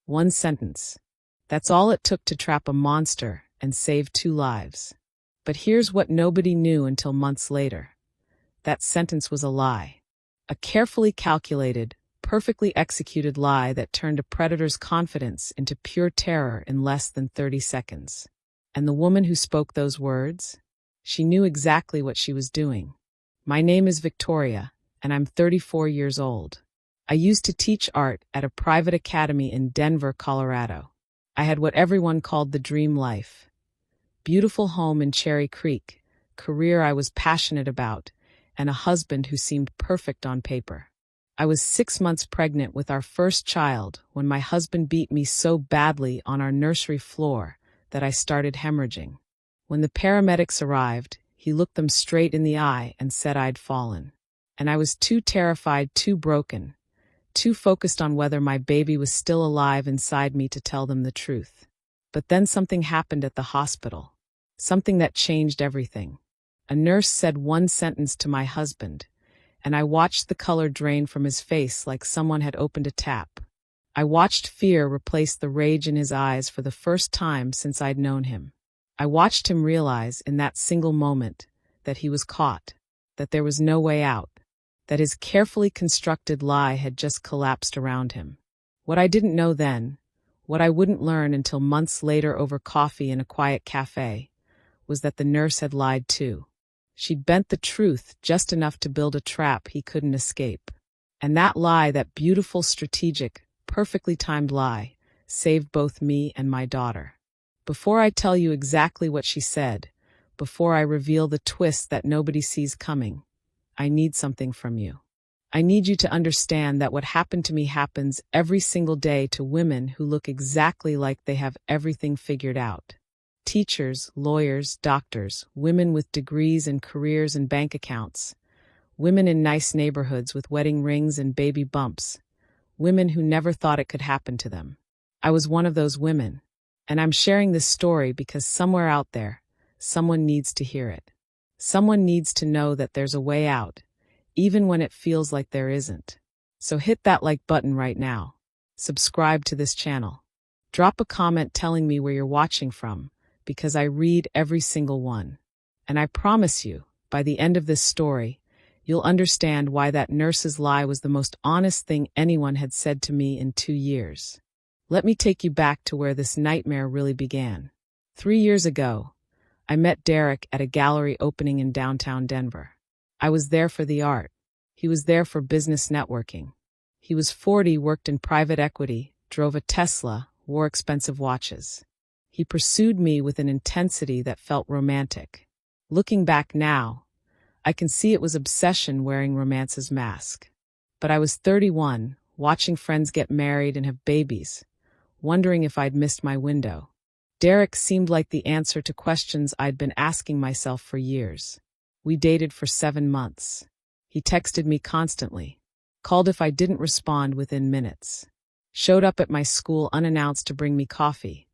One sentence. That's all it took to trap a monster and save 2 lives. But here's what nobody knew until months later. That sentence was a lie. A carefully calculated, perfectly executed lie that turned a predator's confidence into pure terror in less than 30 seconds. And the woman who spoke those words? She knew exactly what she was doing. My name is Victoria, and I'm 34 years old. I used to teach art at a private academy in Denver, Colorado. I had what everyone called the dream life. Beautiful home in Cherry Creek, career I was passionate about, and a husband who seemed perfect on paper. I was 6 months pregnant with our first child when my husband beat me so badly on our nursery floor that I started hemorrhaging. When the paramedics arrived, he looked them straight in the eye and said I'd fallen. And I was too terrified, too broken, too focused on whether my baby was still alive inside me to tell them the truth. But then something happened at the hospital. Something that changed everything. A nurse said one sentence to my husband, and I watched the color drain from his face like someone had opened a tap. I watched fear replace the rage in his eyes for the first time since I'd known him. I watched him realize in that single moment that he was caught, that there was no way out, that his carefully constructed lie had just collapsed around him. What I didn't know then, what I wouldn't learn until months later over coffee in a quiet cafe, was that the nurse had lied too. She'd bent the truth just enough to build a trap he couldn't escape. And that lie, that beautiful, strategic, perfectly timed lie, saved both me and my daughter. Before I tell you exactly what she said, before I reveal the twist that nobody sees coming, I need something from you. I need you to understand that what happened to me happens every single day to women who look exactly like they have everything figured out. Teachers, lawyers, doctors, women with degrees and careers and bank accounts, women in nice neighborhoods with wedding rings and baby bumps, women who never thought it could happen to them. I was one of those women, and I'm sharing this story because somewhere out there, someone needs to hear it. Someone needs to know that there's a way out, even when it feels like there isn't. So hit that like button right now. Subscribe to this channel. Drop a comment telling me where you're watching from, because I read every single one. And I promise you, by the end of this story, you'll understand why that nurse's lie was the most honest thing anyone had said to me in 2 years. Let me take you back to where this nightmare really began. 3 years ago, I met Derek at a gallery opening in downtown Denver. I was there for the art. He was there for business networking. He was 40, worked in private equity, drove a Tesla, wore expensive watches. He pursued me with an intensity that felt romantic. Looking back now, I can see it was obsession wearing romance's mask. But I was 31, watching friends get married and have babies, wondering if I'd missed my window. Derek seemed like the answer to questions I'd been asking myself for years. We dated for 7 months. He texted me constantly, called if I didn't respond within minutes, showed up at my school unannounced to bring me coffee,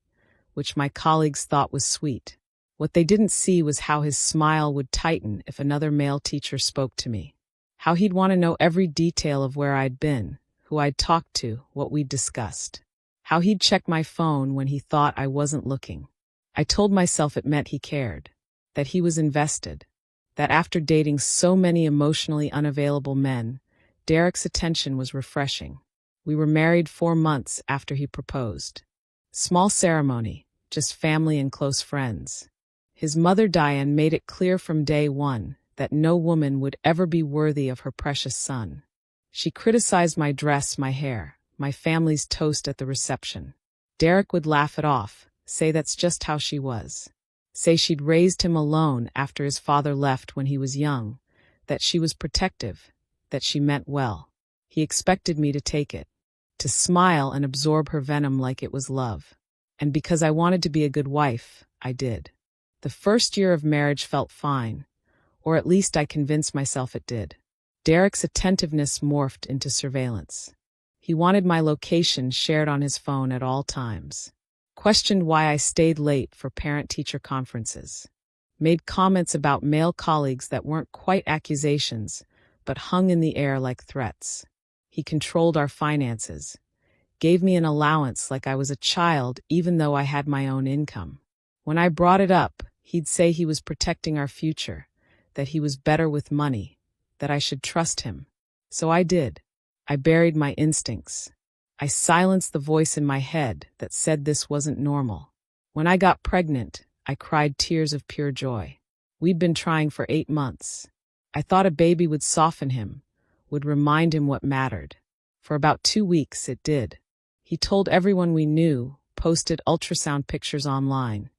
which my colleagues thought was sweet. What they didn't see was how his smile would tighten if another male teacher spoke to me, how he'd want to know every detail of where I'd been, who I'd talked to, what we'd discussed. How he'd check my phone when he thought I wasn't looking. I told myself it meant he cared, that he was invested, that after dating so many emotionally unavailable men, Derek's attention was refreshing. We were married 4 months after he proposed. Small ceremony, just family and close friends. His mother Diane made it clear from day one that no woman would ever be worthy of her precious son. She criticized my dress, my hair, my family's toast at the reception. Derek would laugh it off, say that's just how she was. Say she'd raised him alone after his father left when he was young, that she was protective, that she meant well. He expected me to take it, to smile and absorb her venom like it was love. And because I wanted to be a good wife, I did. The first year of marriage felt fine, or at least I convinced myself it did. Derek's attentiveness morphed into surveillance. He wanted my location shared on his phone at all times. Questioned why I stayed late for parent-teacher conferences. Made comments about male colleagues that weren't quite accusations, but hung in the air like threats. He controlled our finances. gave me an allowance like I was a child even though I had my own income. When I brought it up, he'd say he was protecting our future, that he was better with money, that I should trust him. So I did. I buried my instincts. I silenced the voice in my head that said this wasn't normal. When I got pregnant, I cried tears of pure joy. We'd been trying for 8 months. I thought a baby would soften him, would remind him what mattered. For about 2 weeks, it did. He told everyone we knew, posted ultrasound pictures online,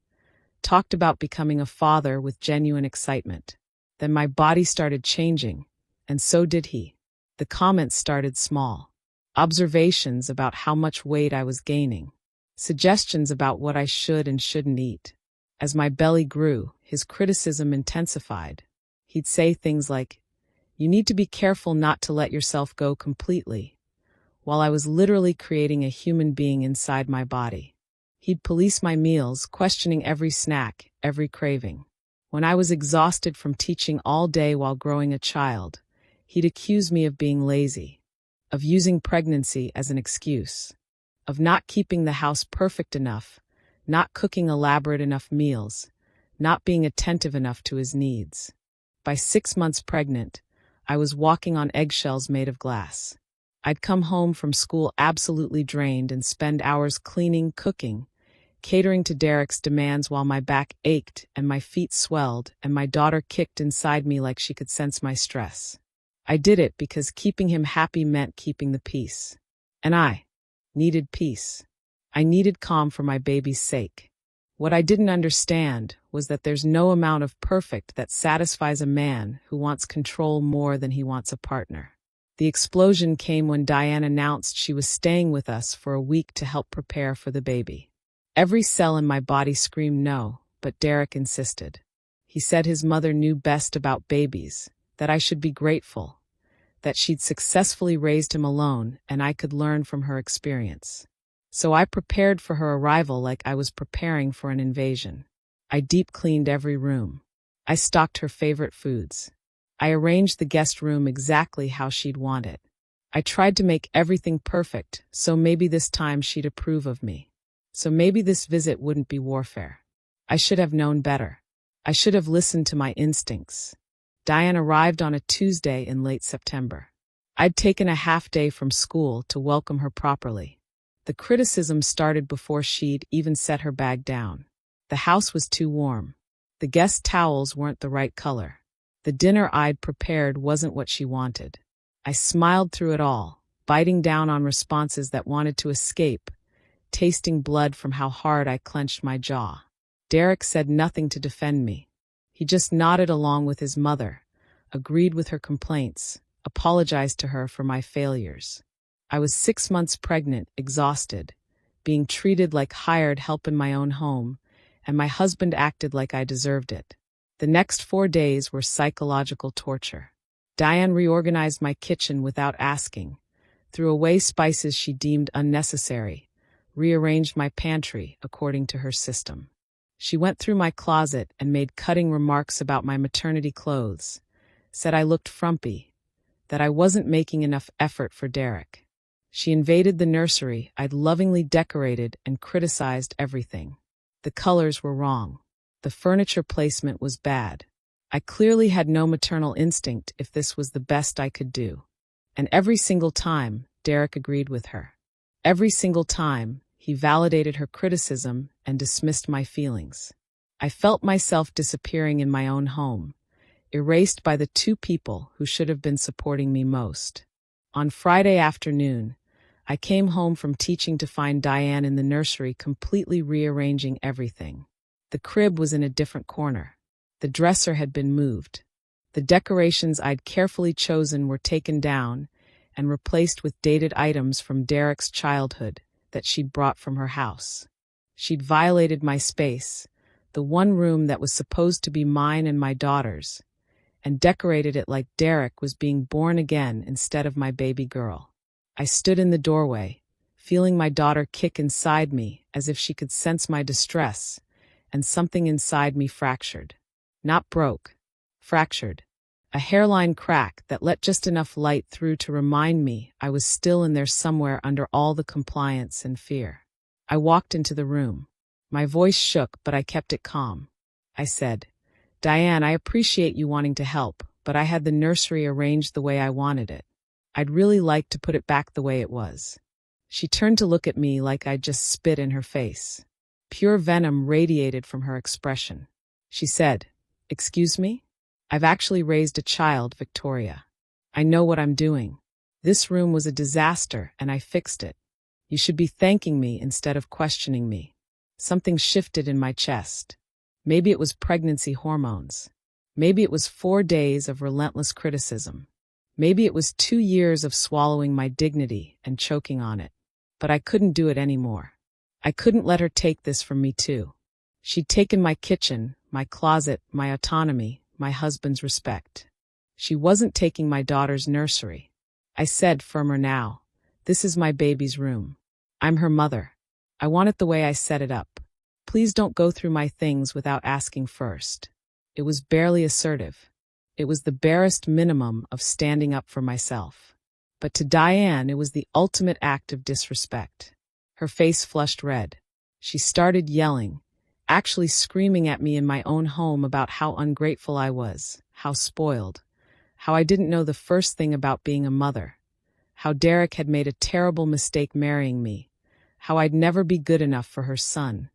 talked about becoming a father with genuine excitement. Then my body started changing, and so did he. The comments started small. Observations about how much weight I was gaining. Suggestions about what I should and shouldn't eat. As my belly grew, his criticism intensified. He'd say things like, "You need to be careful not to let yourself go completely," while I was literally creating a human being inside my body. He'd police my meals, questioning every snack, every craving. When I was exhausted from teaching all day while growing a child, he'd accuse me of being lazy, of using pregnancy as an excuse, of not keeping the house perfect enough, not cooking elaborate enough meals, not being attentive enough to his needs. By 6 months pregnant, I was walking on eggshells made of glass. I'd come home from school absolutely drained and spend hours cleaning, cooking, catering to Derek's demands while my back ached and my feet swelled and my daughter kicked inside me like she could sense my stress. I did it because keeping him happy meant keeping the peace. And I needed peace. I needed calm for my baby's sake. What I didn't understand was that there's no amount of perfect that satisfies a man who wants control more than he wants a partner. The explosion came when Diane announced she was staying with us for a week to help prepare for the baby. Every cell in my body screamed no, but Derek insisted. He said his mother knew best about babies, that I should be grateful, that she'd successfully raised him alone and I could learn from her experience. So I prepared for her arrival like I was preparing for an invasion. I deep cleaned every room. I stocked her favorite foods. I arranged the guest room exactly how she'd want it. I tried to make everything perfect, so maybe this time she'd approve of me. So maybe this visit wouldn't be warfare. I should have known better. I should have listened to my instincts. Diane arrived on a Tuesday in late September. I'd taken a half day from school to welcome her properly. The criticism started before she'd even set her bag down. The house was too warm. The guest towels weren't the right color. The dinner I'd prepared wasn't what she wanted. I smiled through it all, biting down on responses that wanted to escape, tasting blood from how hard I clenched my jaw. Derek said nothing to defend me. He just nodded along with his mother, agreed with her complaints, apologized to her for my failures. I was 6 months pregnant, exhausted, being treated like hired help in my own home, and my husband acted like I deserved it. The next 4 days were psychological torture. Diane reorganized my kitchen without asking, threw away spices she deemed unnecessary, rearranged my pantry according to her system. She went through my closet and made cutting remarks about my maternity clothes, said I looked frumpy, that I wasn't making enough effort for Derek. She invaded the nursery I'd lovingly decorated and criticized everything. The colors were wrong. The furniture placement was bad. I clearly had no maternal instinct if this was the best I could do. And every single time, Derek agreed with her. Every single time, he validated her criticism and dismissed my feelings. I felt myself disappearing in my own home, erased by the 2 people who should have been supporting me most. On Friday afternoon, I came home from teaching to find Diane in the nursery completely rearranging everything. The crib was in a different corner. The dresser had been moved. The decorations I'd carefully chosen were taken down and replaced with dated items from Derek's childhood that she'd brought from her house. She'd violated my space, the one room that was supposed to be mine and my daughter's, and decorated it like Derek was being born again instead of my baby girl. I stood in the doorway, feeling my daughter kick inside me as if she could sense my distress, and something inside me fractured. Not broke, fractured. A hairline crack that let just enough light through to remind me I was still in there somewhere under all the compliance and fear. I walked into the room. My voice shook, but I kept it calm. I said, "Diane, I appreciate you wanting to help, but I had the nursery arranged the way I wanted it. I'd really like to put it back the way it was." She turned to look at me like I'd just spit in her face. Pure venom radiated from her expression. She said, "Excuse me? I've actually raised a child, Victoria. I know what I'm doing. This room was a disaster, and I fixed it. You should be thanking me instead of questioning me." Something shifted in my chest. Maybe it was pregnancy hormones. Maybe it was 4 days of relentless criticism. Maybe it was 2 years of swallowing my dignity and choking on it. But I couldn't do it anymore. I couldn't let her take this from me too. She'd taken my kitchen, my closet, my autonomy, my husband's respect. She wasn't taking my daughter's nursery. I said, firmer now, "This is my baby's room. I'm her mother. I want it the way I set it up. Please don't go through my things without asking first." It was barely assertive. It was the barest minimum of standing up for myself. But to Diane, it was the ultimate act of disrespect. Her face flushed red. She started yelling, actually screaming at me in my own home about how ungrateful I was, how spoiled, how I didn't know the first thing about being a mother, how Derek had made a terrible mistake marrying me, how I'd never be good enough for her son,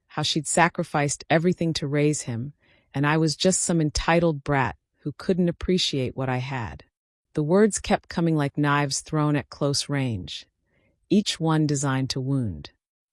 how she'd sacrificed everything to raise him, and I was just some entitled brat who couldn't appreciate what I had. The words kept coming like knives thrown at close range, each one designed to wound.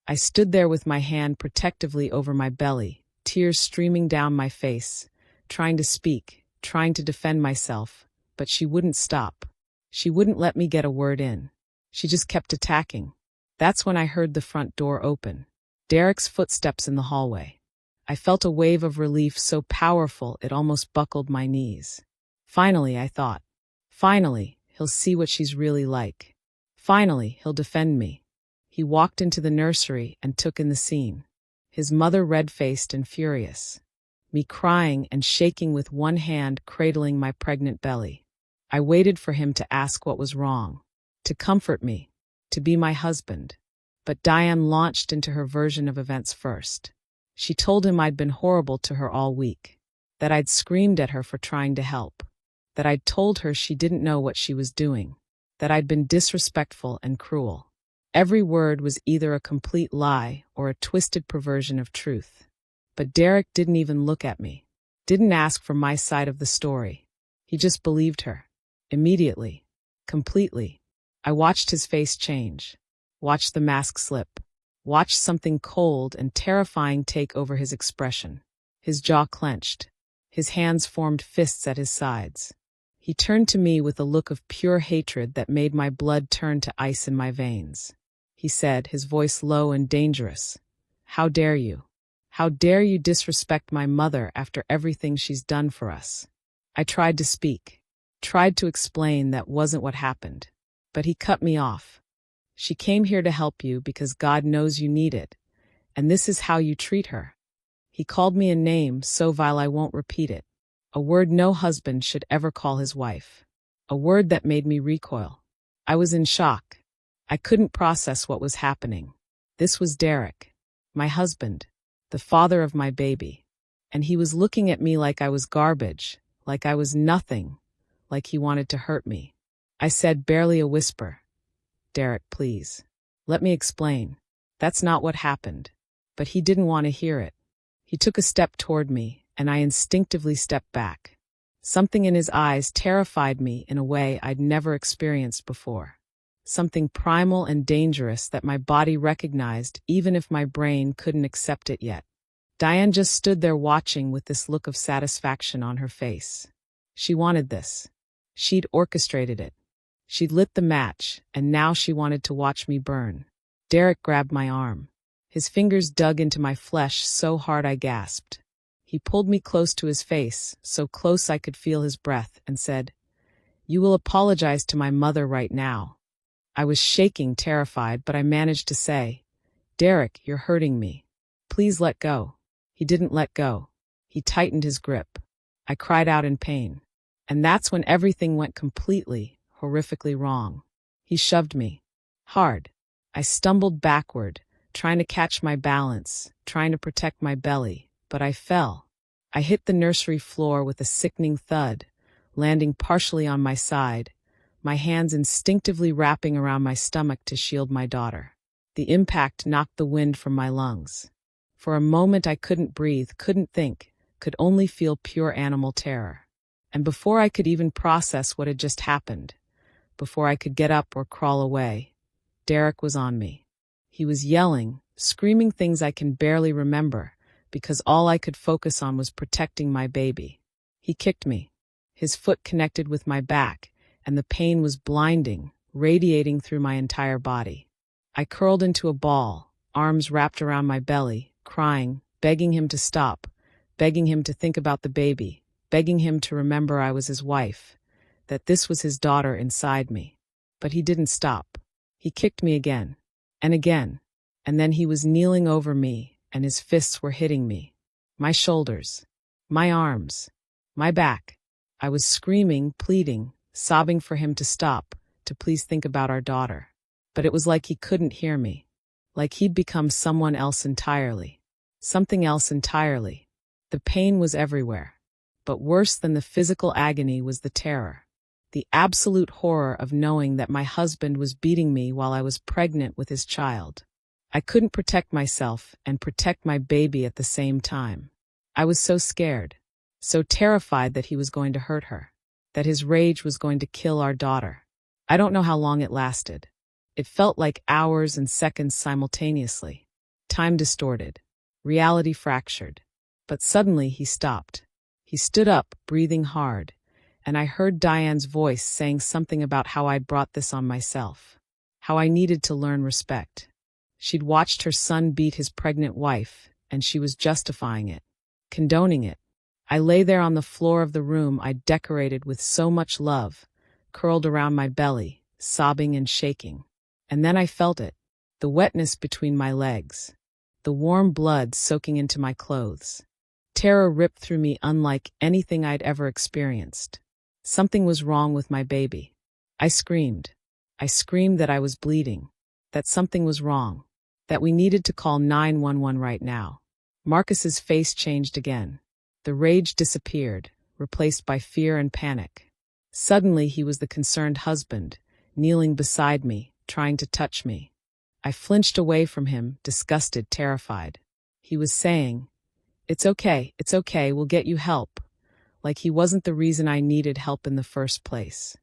I stood there with my hand protectively over my belly, tears streaming down my face, trying to speak, trying to defend myself, but she wouldn't stop. She wouldn't let me get a word in. She just kept attacking. That's when I heard the front door open. Derek's footsteps in the hallway. I felt a wave of relief so powerful it almost buckled my knees. Finally, I thought. Finally, he'll see what she's really like. Finally, he'll defend me. He walked into the nursery and took in the scene. His mother red-faced and furious. Me crying and shaking with one hand cradling my pregnant belly. I waited for him to ask what was wrong, to comfort me, to be my husband. But Diane launched into her version of events first. She told him I'd been horrible to her all week, that I'd screamed at her for trying to help, that I'd told her she didn't know what she was doing, that I'd been disrespectful and cruel. Every word was either a complete lie or a twisted perversion of truth. But Derek didn't even look at me, didn't ask for my side of the story. He just believed her. Immediately. Completely. I watched his face change, watched the mask slip, watched something cold and terrifying take over his expression. His jaw clenched. His hands formed fists at his sides. He turned to me with a look of pure hatred that made my blood turn to ice in my veins. He said, his voice low and dangerous, "How dare you? How dare you disrespect my mother after everything she's done for us?" I tried to speak, tried to explain that wasn't what happened, but he cut me off. "She came here to help you because God knows you need it, and this is how you treat her." He called me a name so vile I won't repeat it, a word no husband should ever call his wife, a word that made me recoil. I was in shock. I couldn't process what was happening. This was Derek, my husband, the father of my baby, and he was looking at me like I was garbage, like I was nothing, like he wanted to hurt me. I said, barely a whisper, "Derek, please. Let me explain. That's not what happened." But he didn't want to hear it. He took a step toward me, and I instinctively stepped back. Something in his eyes terrified me in a way I'd never experienced before. Something primal and dangerous that my body recognized even if my brain couldn't accept it yet. Diane just stood there watching with this look of satisfaction on her face. She wanted this. She'd orchestrated it. She'd lit the match, and now she wanted to watch me burn. Derek grabbed my arm. His fingers dug into my flesh so hard I gasped. He pulled me close to his face, so close I could feel his breath, and said, "You will apologize to my mother right now." I was shaking, terrified, but I managed to say, "Derek, you're hurting me. Please let go." He didn't let go. He tightened his grip. I cried out in pain. And that's when everything went completely, horrifically wrong. He shoved me. Hard. I stumbled backward, trying to catch my balance, trying to protect my belly, but I fell. I hit the nursery floor with a sickening thud, landing partially on my side, my hands instinctively wrapping around my stomach to shield my daughter. The impact knocked the wind from my lungs. For a moment I couldn't breathe, couldn't think, could only feel pure animal terror. And before I could even process what had just happened, before I could get up or crawl away, Derek was on me. He was yelling, screaming things I can barely remember, because all I could focus on was protecting my baby. He kicked me. His foot connected with my back, and the pain was blinding, radiating through my entire body. I curled into a ball, arms wrapped around my belly, crying, begging him to stop, begging him to think about the baby, begging him to remember I was his wife, that this was his daughter inside me. But he didn't stop. He kicked me again, and then he was kneeling over me, and his fists were hitting me. My shoulders, my arms, my back. I was screaming, pleading, sobbing for him to stop, to please think about our daughter. But it was like he couldn't hear me, like he'd become someone else entirely, something else entirely. The pain was everywhere, but worse than the physical agony was the terror. The absolute horror of knowing that my husband was beating me while I was pregnant with his child. I couldn't protect myself and protect my baby at the same time. I was so scared, so terrified that he was going to hurt her, that his rage was going to kill our daughter. I don't know how long it lasted. It felt like hours and seconds simultaneously. Time distorted, reality fractured. But suddenly he stopped. He stood up, breathing hard, and I heard Diane's voice saying something about how I'd brought this on myself, how I needed to learn respect. She'd watched her son beat his pregnant wife, and she was justifying it, condoning it. I lay there on the floor of the room I'd decorated with so much love, curled around my belly, sobbing and shaking. And then I felt it, the wetness between my legs, the warm blood soaking into my clothes. Terror ripped through me unlike anything I'd ever experienced. Something was wrong with my baby. I screamed. I screamed that I was bleeding, that something was wrong, that we needed to call 911 right now. Marcus's face changed again. The rage disappeared, replaced by fear and panic. Suddenly he was the concerned husband, kneeling beside me, trying to touch me. I flinched away from him, disgusted, terrified. He was saying, it's okay, we'll get you help. Like he wasn't the reason I needed help in the first place.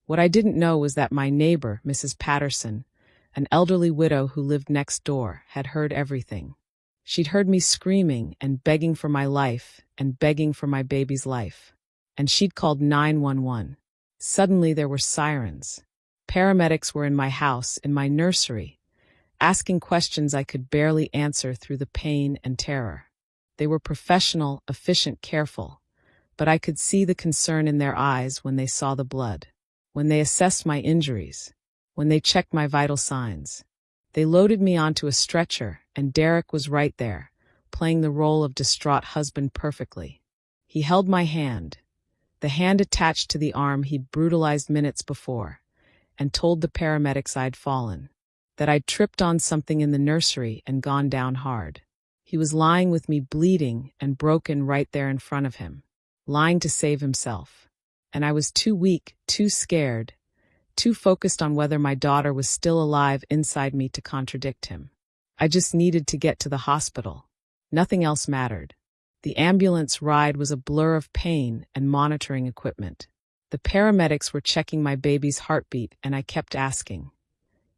What I didn't know was that my neighbor, Mrs. Patterson, an elderly widow who lived next door, had heard everything. She'd heard me screaming and begging for my life and begging for my baby's life. And she'd called 911. Suddenly there were sirens. Paramedics were in my house, in my nursery, asking questions I could barely answer through the pain and terror. They were professional, efficient, careful, but I could see the concern in their eyes when they saw the blood, when they assessed my injuries, when they checked my vital signs. They loaded me onto a stretcher, and Derek was right there, playing the role of distraught husband perfectly. He held my hand, the hand attached to the arm he'd brutalized minutes before, and told the paramedics I'd fallen, that I'd tripped on something in the nursery and gone down hard. He was lying with me bleeding and broken right there in front of him, lying to save himself. And I was too weak, too scared, too focused on whether my daughter was still alive inside me to contradict him. I just needed to get to the hospital. Nothing else mattered. The ambulance ride was a blur of pain and monitoring equipment. The paramedics were checking my baby's heartbeat, and I kept asking,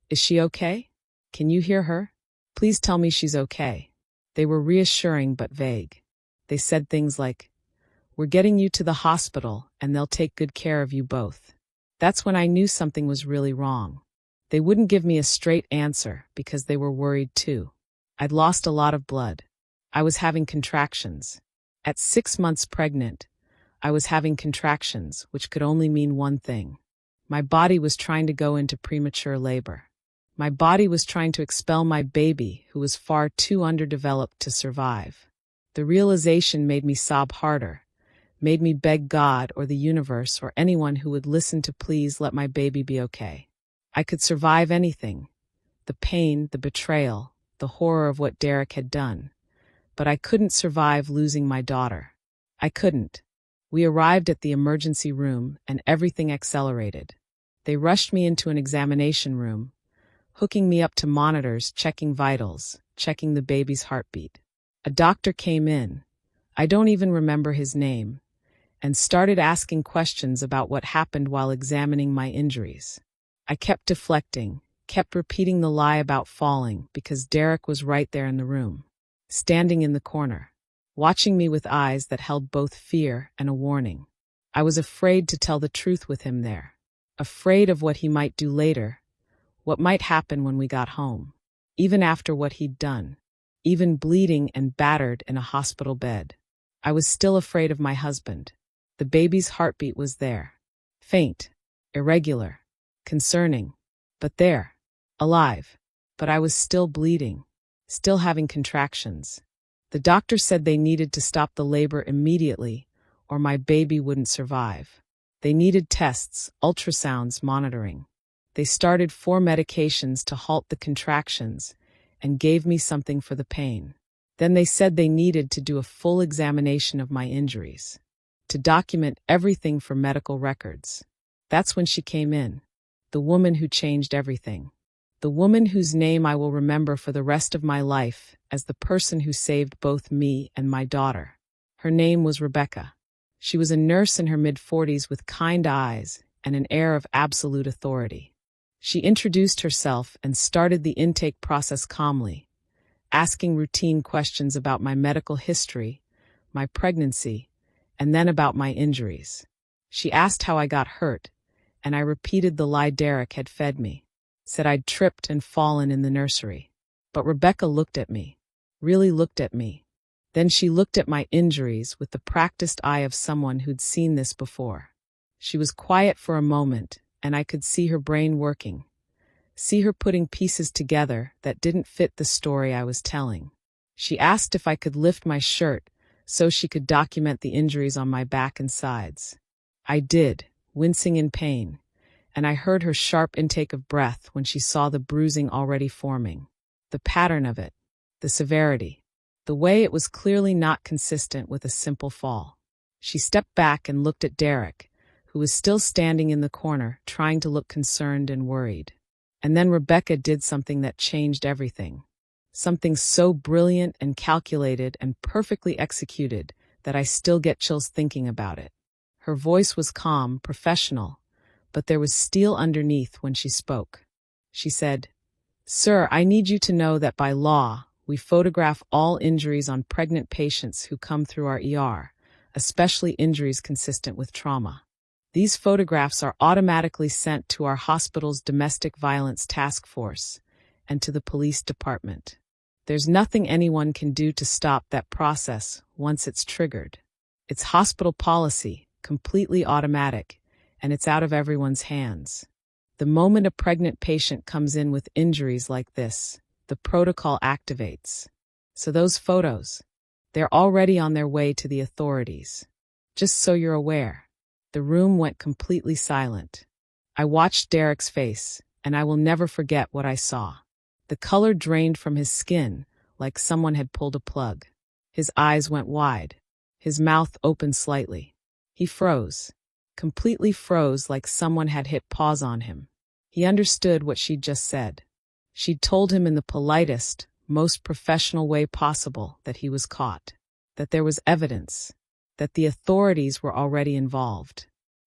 is she okay? Can you hear her? Please tell me she's okay. They were reassuring but vague. They said things like, we're getting you to the hospital and they'll take good care of you both. That's when I knew something was really wrong. They wouldn't give me a straight answer because they were worried too. I'd lost a lot of blood. I was having contractions. At 6 months pregnant, I was having contractions, which could only mean one thing. My body was trying to go into premature labor. My body was trying to expel my baby, who was far too underdeveloped to survive. The realization made me sob harder, made me beg God or the universe or anyone who would listen to please let my baby be okay. I could survive anything, the pain, the betrayal, the horror of what Derek had done. But I couldn't survive losing my daughter. I couldn't. We arrived at the emergency room and everything accelerated. They rushed me into an examination room, hooking me up to monitors, checking vitals, checking the baby's heartbeat. A doctor came in, I don't even remember his name, and started asking questions about what happened while examining my injuries. I kept deflecting, kept repeating the lie about falling because Derek was right there in the room, standing in the corner, watching me with eyes that held both fear and a warning. I was afraid to tell the truth with him there, afraid of what he might do later, what might happen when we got home, even after what he'd done, even bleeding and battered in a hospital bed. I was still afraid of my husband. The baby's heartbeat was there, faint, irregular, concerning, but there, alive. But I was still bleeding, still having contractions. The doctor said they needed to stop the labor immediately, or my baby wouldn't survive. They needed tests, ultrasounds, monitoring. They started 4 medications to halt the contractions and gave me something for the pain. Then they said they needed to do a full examination of my injuries, to document everything for medical records. That's when she came in, the woman who changed everything. The woman whose name I will remember for the rest of my life as the person who saved both me and my daughter. Her name was Rebecca. She was a nurse in her mid-40s with kind eyes and an air of absolute authority. She introduced herself and started the intake process calmly, asking routine questions about my medical history, my pregnancy, and then about my injuries. She asked how I got hurt, and I repeated the lie Derek had fed me, said I'd tripped and fallen in the nursery. But Rebecca looked at me, really looked at me. Then she looked at my injuries with the practiced eye of someone who'd seen this before. She was quiet for a moment, and I could see her brain working, see her putting pieces together that didn't fit the story I was telling. She asked if I could lift my shirt so she could document the injuries on my back and sides. I did, wincing in pain, and I heard her sharp intake of breath when she saw the bruising already forming, the pattern of it, the severity, the way it was clearly not consistent with a simple fall. She stepped back and looked at Derek, who was still standing in the corner, trying to look concerned and worried. And then Rebecca did something that changed everything. Something so brilliant and calculated and perfectly executed that I still get chills thinking about it. Her voice was calm, professional, but there was steel underneath when she spoke. She said, "Sir, I need you to know that by law, we photograph all injuries on pregnant patients who come through our ER, especially injuries consistent with trauma. These photographs are automatically sent to our hospital's domestic violence task force and to the police department. There's nothing anyone can do to stop that process once it's triggered. It's hospital policy, completely automatic, and it's out of everyone's hands. The moment a pregnant patient comes in with injuries like this, the protocol activates. So those photos, they're already on their way to the authorities. Just so you're aware." The room went completely silent. I watched Derek's face, and I will never forget what I saw. The color drained from his skin, like someone had pulled a plug. His eyes went wide. His mouth opened slightly. He froze, completely froze, like someone had hit pause on him. He understood what she'd just said. She'd told him in the politest, most professional way possible that he was caught, that there was evidence, that the authorities were already involved,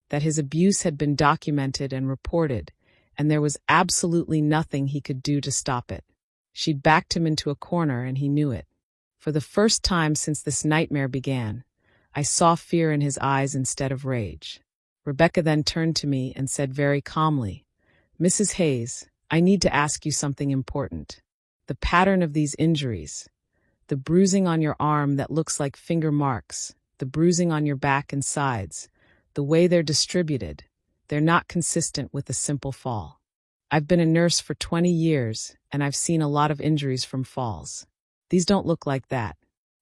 that his abuse had been documented and reported, and there was absolutely nothing he could do to stop it. She'd backed him into a corner, and he knew it. For the first time since this nightmare began, I saw fear in his eyes instead of rage. Rebecca then turned to me and said very calmly, "Mrs. Hayes, I need to ask you something important. The pattern of these injuries, the bruising on your arm that looks like finger marks, the bruising on your back and sides, the way they're distributed, they're not consistent with a simple fall. I've been a nurse for 20 years, and I've seen a lot of injuries from falls. These don't look like that.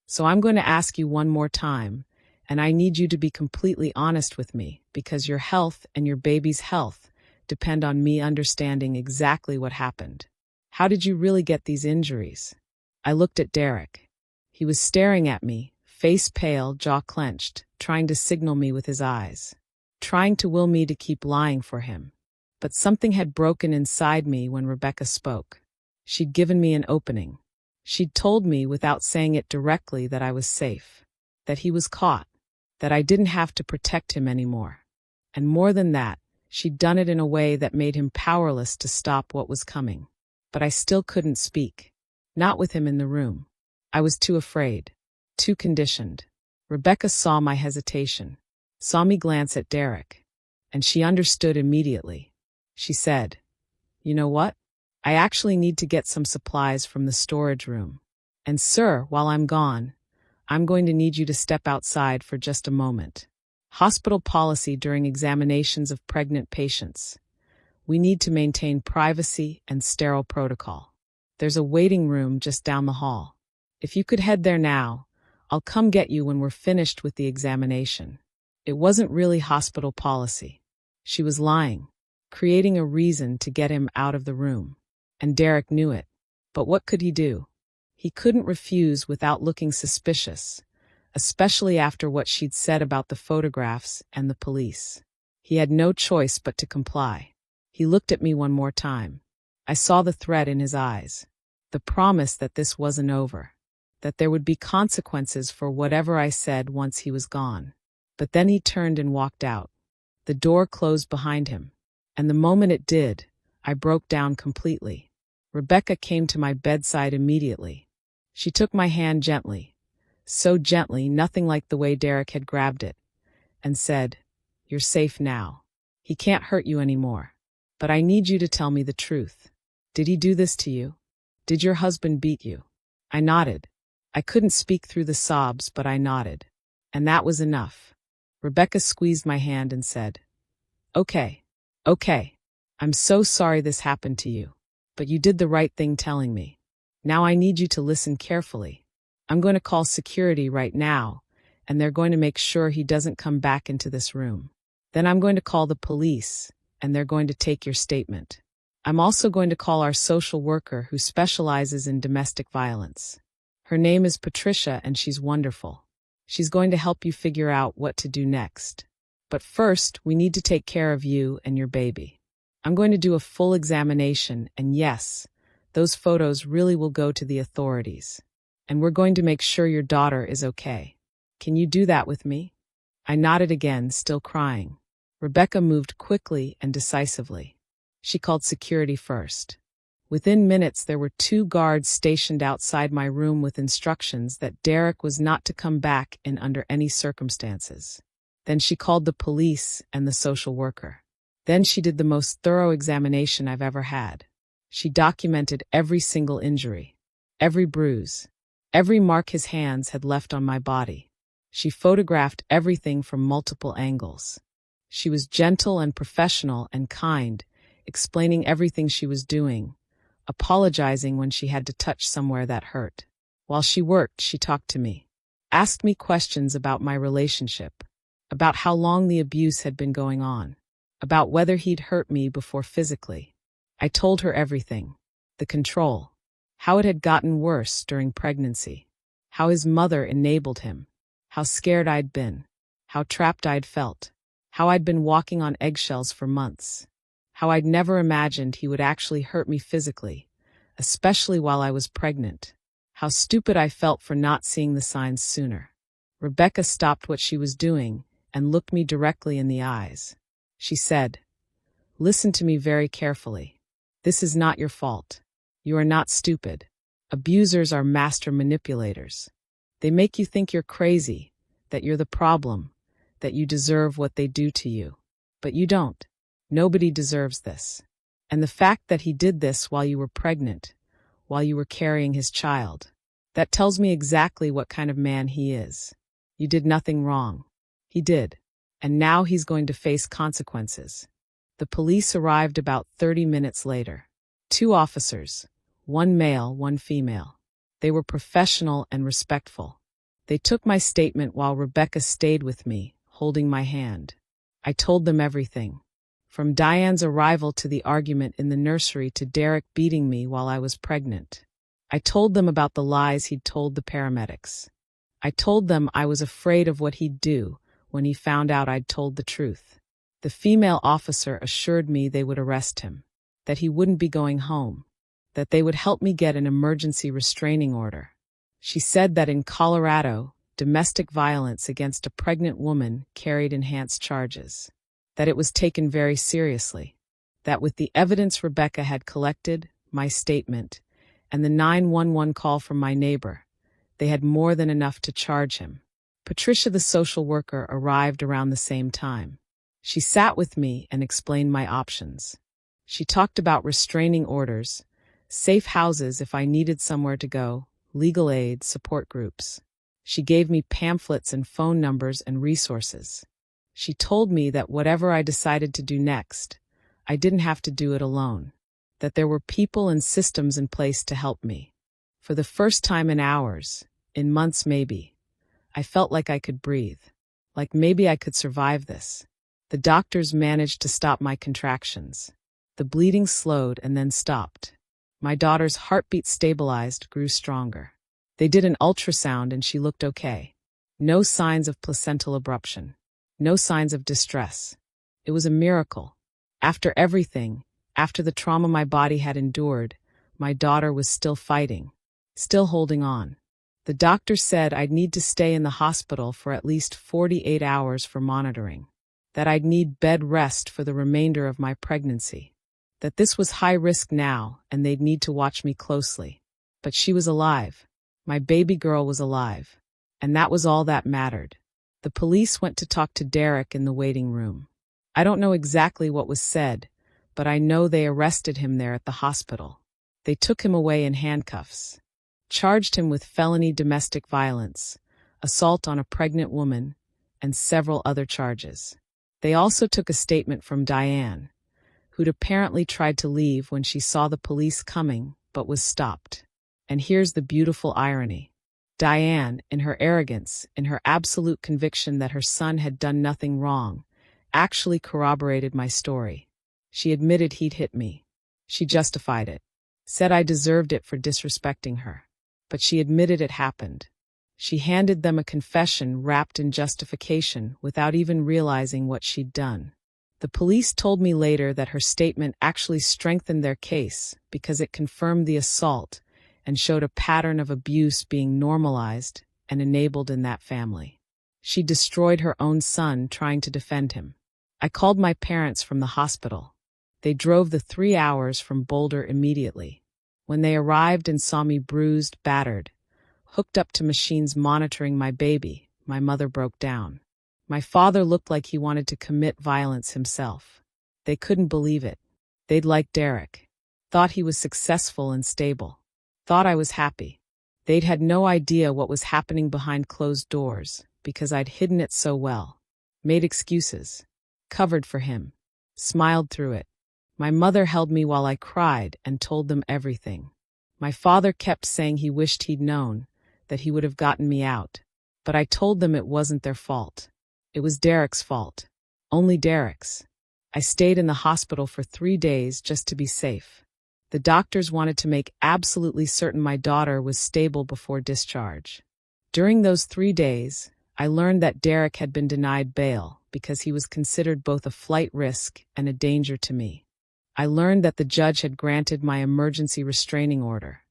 So I'm going to ask you one more time, And I need you to be completely honest with me because your health and your baby's health depend on me understanding exactly what happened. How did you really get these injuries? I looked at Derek. He was staring at me, face pale, jaw clenched, trying to signal me with his eyes, trying to will me to keep lying for him. But something had broken inside me when Rebecca spoke. She'd given me an opening. She'd told me without saying it directly that I was safe, that he was caught, that I didn't have to protect him anymore. And more than that, she'd done it in a way that made him powerless to stop what was coming. But I still couldn't speak. Not with him in the room. I was too afraid, too conditioned. Rebecca saw my hesitation, saw me glance at Derek, and she understood immediately. She said, "You know what? I actually need to get some supplies from the storage room. And sir, while I'm gone, I'm going to need you to step outside for just a moment. Hospital policy during examinations of pregnant patients. We need to maintain privacy and sterile protocol. There's a waiting room just down the hall. If you could head there now, I'll come get you when we're finished with the examination." It wasn't really hospital policy. She was lying, creating a reason to get him out of the room. And Derek knew it. But what could he do? He couldn't refuse without looking suspicious, especially after what she'd said about the photographs and the police. He had no choice but to comply. He looked at me one more time. I saw the threat in his eyes, the promise that this wasn't over, that there would be consequences for whatever I said once he was gone. But then he turned and walked out. The door closed behind him, and the moment it did, I broke down completely. Rebecca came to my bedside immediately. She took my hand gently, so gently, nothing like the way Derek had grabbed it, and said, "You're safe now. He can't hurt you anymore. But I need you to tell me the truth. Did he do this to you? Did your husband beat you?" I nodded. I couldn't speak through the sobs, but I nodded. And that was enough. Rebecca squeezed my hand and said, Okay. I'm so sorry this happened to you. But you did the right thing telling me. Now I need you to listen carefully. I'm going to call security right now, and they're going to make sure he doesn't come back into this room. Then I'm going to call the police, and they're going to take your statement. I'm also going to call our social worker who specializes in domestic violence. Her name is Patricia, and she's wonderful. She's going to help you figure out what to do next. But first, we need to take care of you and your baby. I'm going to do a full examination, and yes, those photos really will go to the authorities. And we're going to make sure your daughter is okay. Can you do that with me? I nodded again, still crying. Rebecca moved quickly and decisively. She called security first. Within minutes, there were 2 guards stationed outside my room with instructions that Derek was not to come back in under any circumstances. Then she called the police and the social worker. Then she did the most thorough examination I've ever had. She documented every single injury, every bruise, every mark his hands had left on my body. She photographed everything from multiple angles. She was gentle and professional and kind, explaining everything she was doing, apologizing when she had to touch somewhere that hurt. While she worked, she talked to me, asked me questions about my relationship, about how long the abuse had been going on, about whether he'd hurt me before physically. I told her everything, the control, how it had gotten worse during pregnancy, how his mother enabled him, how scared I'd been, how trapped I'd felt, how I'd been walking on eggshells for months, how I'd never imagined he would actually hurt me physically, especially while I was pregnant, how stupid I felt for not seeing the signs sooner. Rebecca stopped what she was doing and looked me directly in the eyes. She said, "Listen to me very carefully. This is not your fault. You are not stupid. Abusers are master manipulators. They make you think you're crazy, that you're the problem, that you deserve what they do to you. But you don't. Nobody deserves this. And the fact that he did this while you were pregnant, while you were carrying his child, that tells me exactly what kind of man he is. You did nothing wrong. He did. And now he's going to face consequences." The police arrived about 30 minutes later. 2 officers, 1 male, 1 female. They were professional and respectful. They took my statement while Rebecca stayed with me, holding my hand. I told them everything. From Diane's arrival to the argument in the nursery to Derek beating me while I was pregnant. I told them about the lies he'd told the paramedics. I told them I was afraid of what he'd do when he found out I'd told the truth. The female officer assured me they would arrest him, that he wouldn't be going home, that they would help me get an emergency restraining order. She said that in Colorado, domestic violence against a pregnant woman carried enhanced charges, that it was taken very seriously, that with the evidence Rebecca had collected, my statement, and the 911 call from my neighbor, they had more than enough to charge him. Patricia, the social worker, arrived around the same time. She sat with me and explained my options. She talked about restraining orders, safe houses if I needed somewhere to go, legal aid, support groups. She gave me pamphlets and phone numbers and resources. She told me that whatever I decided to do next, I didn't have to do it alone, that there were people and systems in place to help me. For the first time in hours, in months maybe, I felt like I could breathe, like maybe I could survive this. The doctors managed to stop my contractions. The bleeding slowed and then stopped. My daughter's heartbeat stabilized, grew stronger. They did an ultrasound and she looked okay. No signs of placental abruption. No signs of distress. It was a miracle. After everything, after the trauma my body had endured, my daughter was still fighting, still holding on. The doctor said I'd need to stay in the hospital for at least 48 hours for monitoring, that I'd need bed rest for the remainder of my pregnancy, that this was high risk now and they'd need to watch me closely. But she was alive. My baby girl was alive. And that was all that mattered. The police went to talk to Derek in the waiting room. I don't know exactly what was said, but I know they arrested him there at the hospital. They took him away in handcuffs, charged him with felony domestic violence, assault on a pregnant woman, and several other charges. They also took a statement from Diane, who'd apparently tried to leave when she saw the police coming, but was stopped. And here's the beautiful irony. Diane, in her arrogance, in her absolute conviction that her son had done nothing wrong, actually corroborated my story. She admitted he'd hit me. She justified it, said I deserved it for disrespecting her. But she admitted it happened. She handed them a confession wrapped in justification without even realizing what she'd done. The police told me later that her statement actually strengthened their case because it confirmed the assault and showed a pattern of abuse being normalized and enabled in that family. She destroyed her own son trying to defend him. I called my parents from the hospital. They drove the 3 hours from Boulder immediately. When they arrived and saw me bruised, battered, hooked up to machines monitoring my baby, my mother broke down. My father looked like he wanted to commit violence himself. They couldn't believe it. They'd liked Derek, thought he was successful and stable, thought I was happy. They'd had no idea what was happening behind closed doors because I'd hidden it so well, made excuses, covered for him, smiled through it. My mother held me while I cried and told them everything. My father kept saying he wished he'd known, that he would have gotten me out. But I told them it wasn't their fault. It was Derek's fault. Only Derek's. I stayed in the hospital for 3 days just to be safe. The doctors wanted to make absolutely certain my daughter was stable before discharge. During those 3 days, I learned that Derek had been denied bail because he was considered both a flight risk and a danger to me. I learned that the judge had granted my emergency restraining order.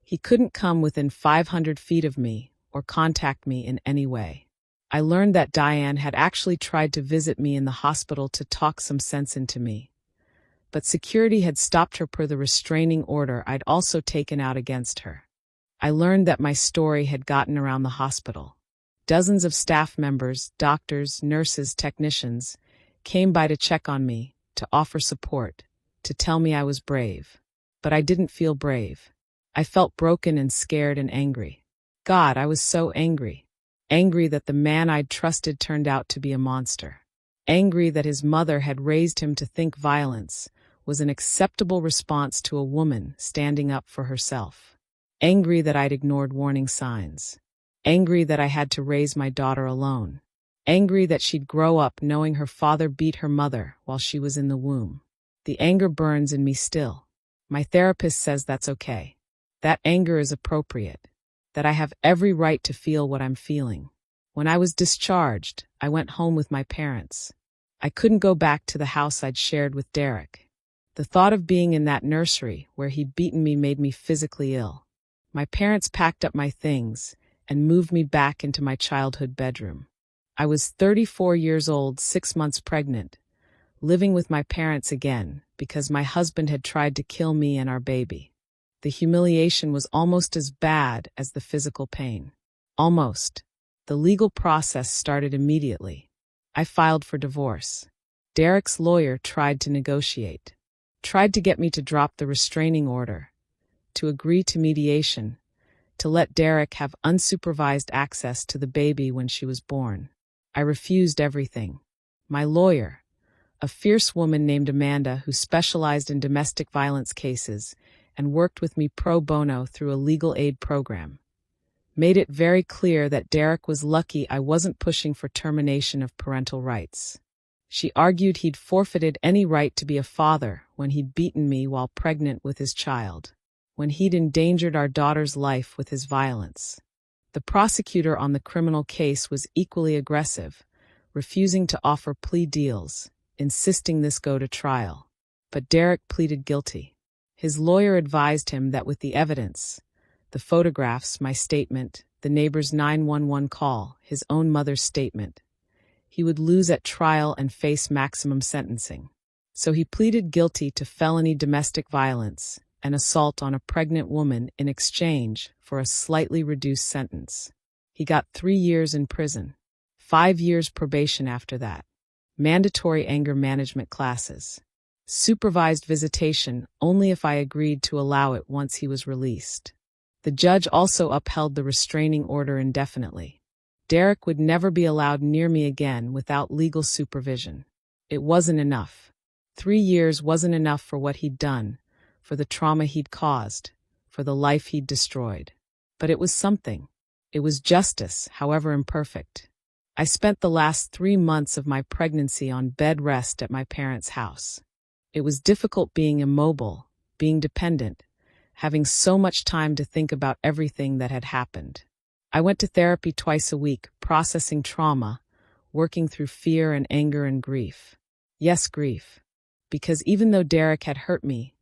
He couldn't come within 500 feet of me or contact me in any way. I learned that Diane had actually tried to visit me in the hospital to talk some sense into me. But security had stopped her per the restraining order I'd also taken out against her. I learned that my story had gotten around the hospital. Dozens of staff members, doctors, nurses, technicians came by to check on me, to offer support, to tell me I was brave. But I didn't feel brave. I felt broken and scared and angry. God, I was so angry. Angry that the man I'd trusted turned out to be a monster. Angry that his mother had raised him to think violence was an acceptable response to a woman standing up for herself. Angry that I'd ignored warning signs. Angry that I had to raise my daughter alone. Angry that she'd grow up knowing her father beat her mother while she was in the womb. The anger burns in me still. My therapist says that's okay. That anger is appropriate. That I have every right to feel what I'm feeling. When I was discharged, I went home with my parents. I couldn't go back to the house I'd shared with Derek. The thought of being in that nursery where he'd beaten me made me physically ill. My parents packed up my things and moved me back into my childhood bedroom. I was 34 years old, 6 months pregnant, living with my parents again because my husband had tried to kill me and our baby. The humiliation was almost as bad as the physical pain. Almost. The legal process started immediately. I filed for divorce. Derek's lawyer tried to negotiate, tried to get me to drop the restraining order, to agree to mediation, to let Derek have unsupervised access to the baby when she was born. I refused everything. My lawyer, a fierce woman named Amanda who specialized in domestic violence cases and worked with me pro bono through a legal aid program, made it very clear that Derek was lucky I wasn't pushing for termination of parental rights. She argued he'd forfeited any right to be a father when he'd beaten me while pregnant with his child, when he'd endangered our daughter's life with his violence. The prosecutor on the criminal case was equally aggressive, refusing to offer plea deals, insisting this go to trial. But Derek pleaded guilty. His lawyer advised him that with the evidence, the photographs, my statement, the neighbor's 911 call, his own mother's statement, he would lose at trial and face maximum sentencing. So he pleaded guilty to felony domestic violence and assault on a pregnant woman in exchange for a slightly reduced sentence. He got 3 years in prison, 5 years probation after that, mandatory anger management classes, supervised visitation only if I agreed to allow it once he was released. The judge also upheld the restraining order indefinitely. Derek would never be allowed near me again without legal supervision. It wasn't enough. 3 years wasn't enough for what he'd done, for the trauma he'd caused, for the life he'd destroyed. But it was something. It was justice, however imperfect. I spent the last 3 months of my pregnancy on bed rest at my parents' house. It was difficult being immobile, being dependent, having so much time to think about everything that had happened. I went to therapy twice a week, processing trauma, working through fear and anger and grief. Yes, grief. Because even though Derek had hurt me,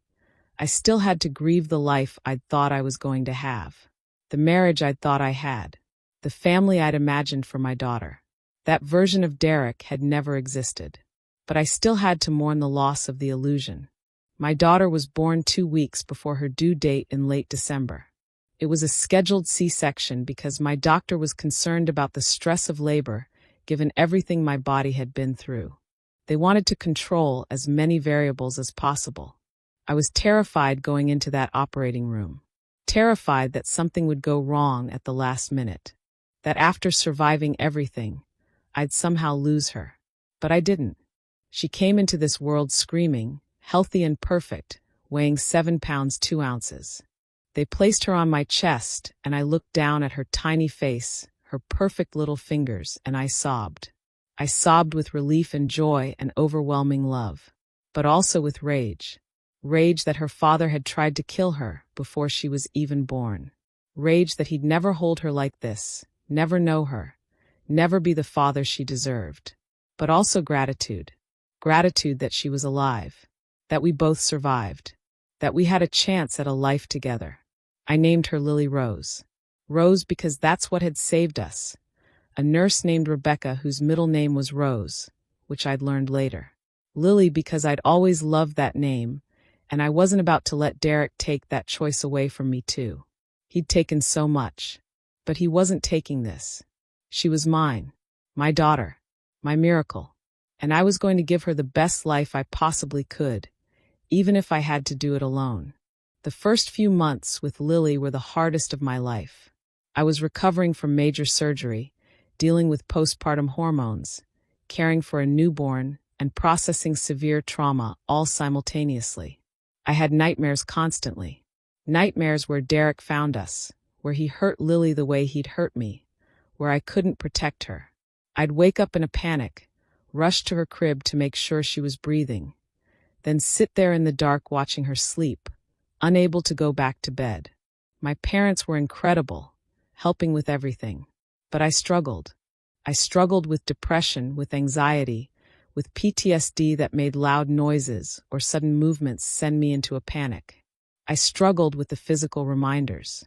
I still had to grieve the life I'd thought I was going to have, the marriage I'd thought I had, the family I'd imagined for my daughter. That version of Derek had never existed. But I still had to mourn the loss of the illusion. My daughter was born 2 weeks before her due date in late December. It was a scheduled C-section because my doctor was concerned about the stress of labor, given everything my body had been through. They wanted to control as many variables as possible. I was terrified going into that operating room. Terrified that something would go wrong at the last minute. That after surviving everything, I'd somehow lose her. But I didn't. She came into this world screaming, healthy and perfect, weighing 7 pounds 2 ounces. They placed her on my chest, and I looked down at her tiny face, her perfect little fingers, and I sobbed. I sobbed with relief and joy and overwhelming love, but also with rage. Rage that her father had tried to kill her before she was even born. Rage that he'd never hold her like this, never know her, never be the father she deserved. But also gratitude. Gratitude that she was alive, that we both survived, that we had a chance at a life together. I named her Lily Rose. Rose because that's what had saved us. A nurse named Rebecca whose middle name was Rose, which I'd learned later. Lily because I'd always loved that name, and I wasn't about to let Derek take that choice away from me too. He'd taken so much, but he wasn't taking this. She was mine, my daughter, my miracle. And I was going to give her the best life I possibly could, even if I had to do it alone. The first few months with Lily were the hardest of my life. I was recovering from major surgery, dealing with postpartum hormones, caring for a newborn, and processing severe trauma all simultaneously. I had nightmares constantly. Nightmares where Derek found us, where he hurt Lily the way he'd hurt me, where I couldn't protect her. I'd wake up in a panic, rush to her crib to make sure she was breathing, then sit there in the dark watching her sleep, unable to go back to bed. My parents were incredible, helping with everything. But I struggled. I struggled with depression, with anxiety, with PTSD that made loud noises or sudden movements send me into a panic. I struggled with the physical reminders.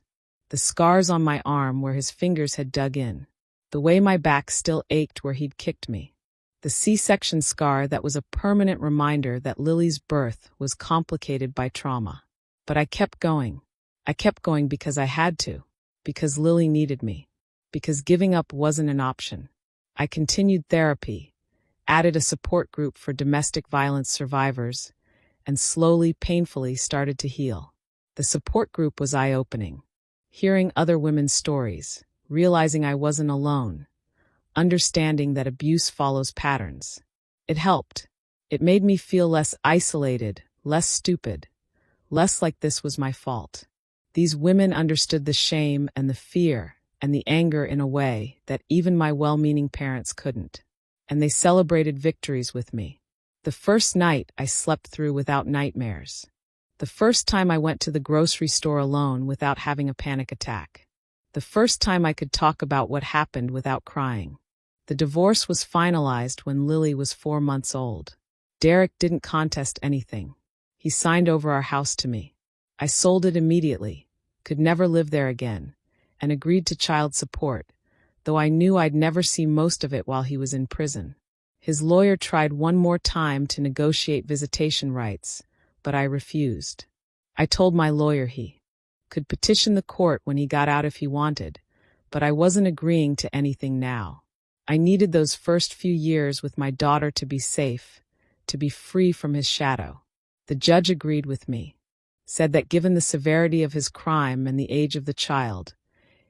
The scars on my arm where his fingers had dug in. The way my back still ached where he'd kicked me. The C-section scar that was a permanent reminder that Lily's birth was complicated by trauma. But I kept going. I kept going because I had to. Because Lily needed me. Because giving up wasn't an option. I continued therapy, added a support group for domestic violence survivors, and slowly, painfully started to heal. The support group was eye-opening. Hearing other women's stories, realizing I wasn't alone, understanding that abuse follows patterns. It helped. It made me feel less isolated, less stupid, less like this was my fault. These women understood the shame and the fear and the anger in a way that even my well-meaning parents couldn't. And they celebrated victories with me. The first night I slept through without nightmares. The first time I went to the grocery store alone without having a panic attack. The first time I could talk about what happened without crying. The divorce was finalized when Lily was 4 months old. Derek didn't contest anything. He signed over our house to me. I sold it immediately, could never live there again, and agreed to child support, though I knew I'd never see most of it while he was in prison. His lawyer tried one more time to negotiate visitation rights, but I refused. I told my lawyer he could petition the court when he got out if he wanted, but I wasn't agreeing to anything now. I needed those first few years with my daughter to be safe, to be free from his shadow. The judge agreed with me, said that given the severity of his crime and the age of the child,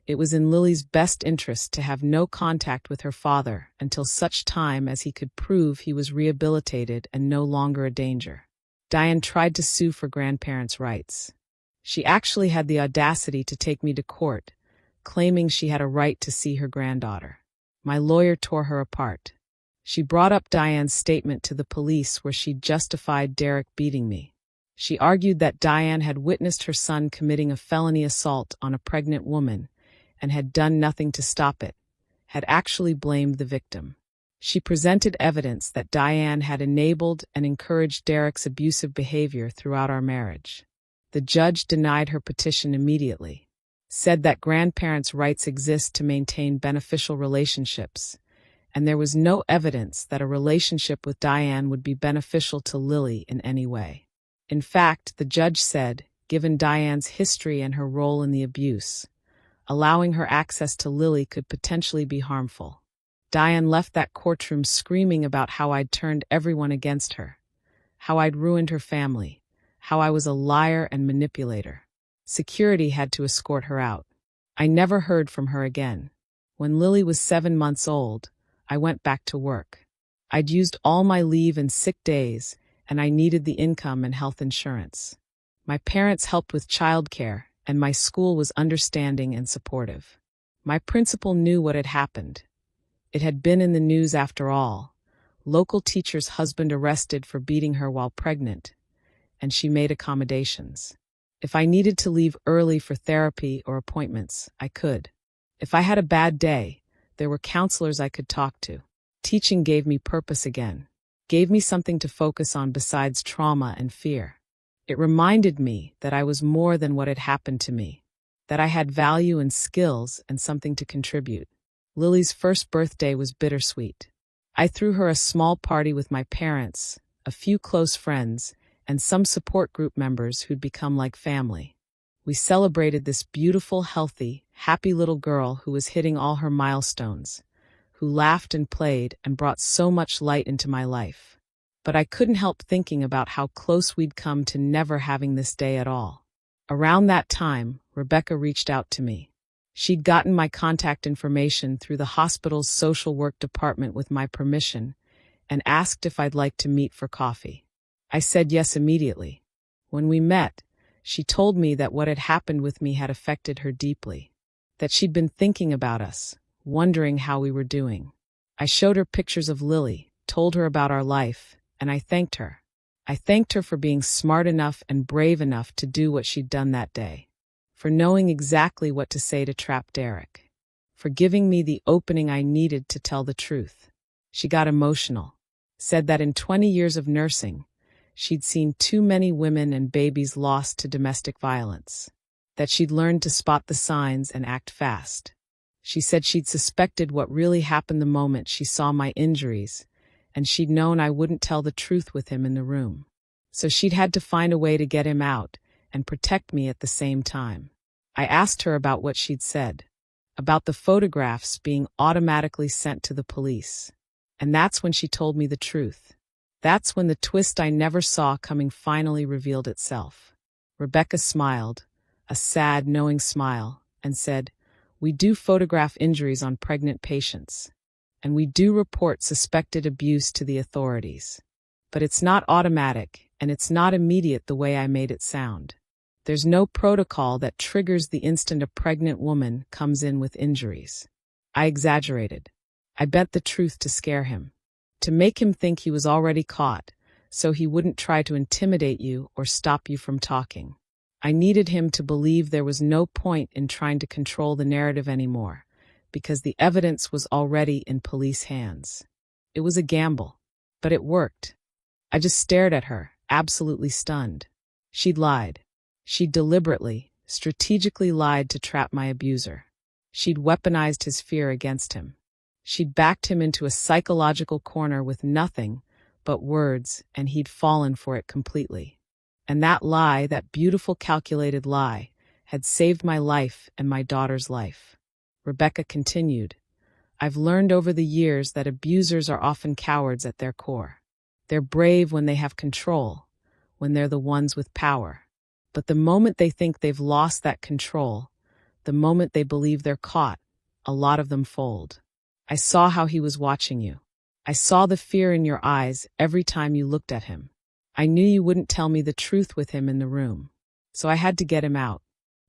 it was in Lily's best interest to have no contact with her father until such time as he could prove he was rehabilitated and no longer a danger. Diane tried to sue for grandparents' rights. She actually had the audacity to take me to court, claiming she had a right to see her granddaughter. My lawyer tore her apart. She brought up Diane's statement to the police where she justified Derek beating me. She argued that Diane had witnessed her son committing a felony assault on a pregnant woman and had done nothing to stop it, had actually blamed the victim. She presented evidence that Diane had enabled and encouraged Derek's abusive behavior throughout our marriage. The judge denied her petition immediately, said that grandparents' rights exist to maintain beneficial relationships, and there was no evidence that a relationship with Diane would be beneficial to Lily in any way. In fact, the judge said, given Diane's history and her role in the abuse, allowing her access to Lily could potentially be harmful. Diane left that courtroom screaming about how I'd turned everyone against her, how I'd ruined her family, how I was a liar and manipulator. Security had to escort her out. I never heard from her again. When Lily was 7 months old, I went back to work. I'd used all my leave and sick days, and I needed the income and health insurance. My parents helped with childcare, and my school was understanding and supportive. My principal knew what had happened. It had been in the news after all. Local teacher's husband arrested for beating her while pregnant, and she made accommodations. If I needed to leave early for therapy or appointments, I could. If I had a bad day, there were counselors I could talk to. Teaching gave me purpose again, gave me something to focus on besides trauma and fear. It reminded me that I was more than what had happened to me, that I had value and skills and something to contribute. Lily's first birthday was bittersweet. I threw her a small party with my parents, a few close friends, and some support group members who'd become like family. We celebrated this beautiful, healthy, happy little girl who was hitting all her milestones, who laughed and played and brought so much light into my life. But I couldn't help thinking about how close we'd come to never having this day at all. Around that time, Rebecca reached out to me. She'd gotten my contact information through the hospital's social work department with my permission and asked if I'd like to meet for coffee. I said yes immediately. When we met, she told me that what had happened with me had affected her deeply, that she'd been thinking about us, wondering how we were doing. I showed her pictures of Lily, told her about our life, and I thanked her. I thanked her for being smart enough and brave enough to do what she'd done that day, for knowing exactly what to say to trap Derek, for giving me the opening I needed to tell the truth. She got emotional, said that in 20 years of nursing, she'd seen too many women and babies lost to domestic violence, that she'd learned to spot the signs and act fast. She said she'd suspected what really happened the moment she saw my injuries, and she'd known I wouldn't tell the truth with him in the room. So she'd had to find a way to get him out and protect me at the same time. I asked her about what she'd said, about the photographs being automatically sent to the police. And that's when she told me the truth. That's when the twist I never saw coming finally revealed itself. Rebecca smiled, a sad, knowing smile, and said, "We do photograph injuries on pregnant patients, and we do report suspected abuse to the authorities. But it's not automatic, and it's not immediate the way I made it sound. There's no protocol that triggers the instant a pregnant woman comes in with injuries." I exaggerated. I bent the truth to scare him, to make him think he was already caught, so he wouldn't try to intimidate you or stop you from talking. I needed him to believe there was no point in trying to control the narrative anymore, because the evidence was already in police hands. It was a gamble, but it worked. I just stared at her, absolutely stunned. She'd lied. She'd deliberately, strategically lied to trap my abuser. She'd weaponized his fear against him. She'd backed him into a psychological corner with nothing but words, and he'd fallen for it completely. And that lie, that beautiful calculated lie, had saved my life and my daughter's life. Rebecca continued, "I've learned over the years that abusers are often cowards at their core. They're brave when they have control, when they're the ones with power. But the moment they think they've lost that control, the moment they believe they're caught, a lot of them fold. I saw how he was watching you. I saw the fear in your eyes every time you looked at him. I knew you wouldn't tell me the truth with him in the room. So I had to get him out.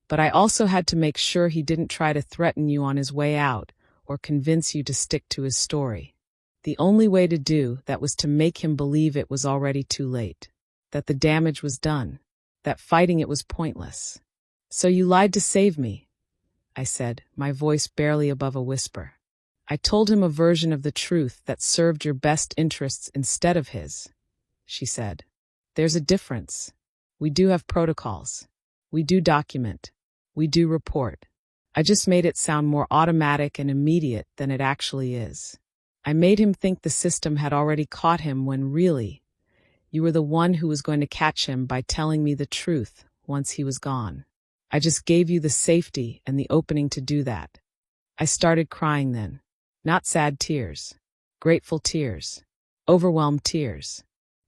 But I also had to make sure he didn't try to threaten you on his way out or convince you to stick to his story. The only way to do that was to make him believe it was already too late, that the damage was done, that fighting it was pointless. So you lied to save me," I said, my voice barely above a whisper. "I told him a version of the truth that served your best interests instead of his," she said. "There's a difference. We do have protocols. We do document. We do report. I just made it sound more automatic and immediate than it actually is. I made him think the system had already caught him when really, you were the one who was going to catch him by telling me the truth once he was gone. I just gave you the safety and the opening to do that." I started crying then. Not sad tears. Grateful tears. Overwhelmed tears.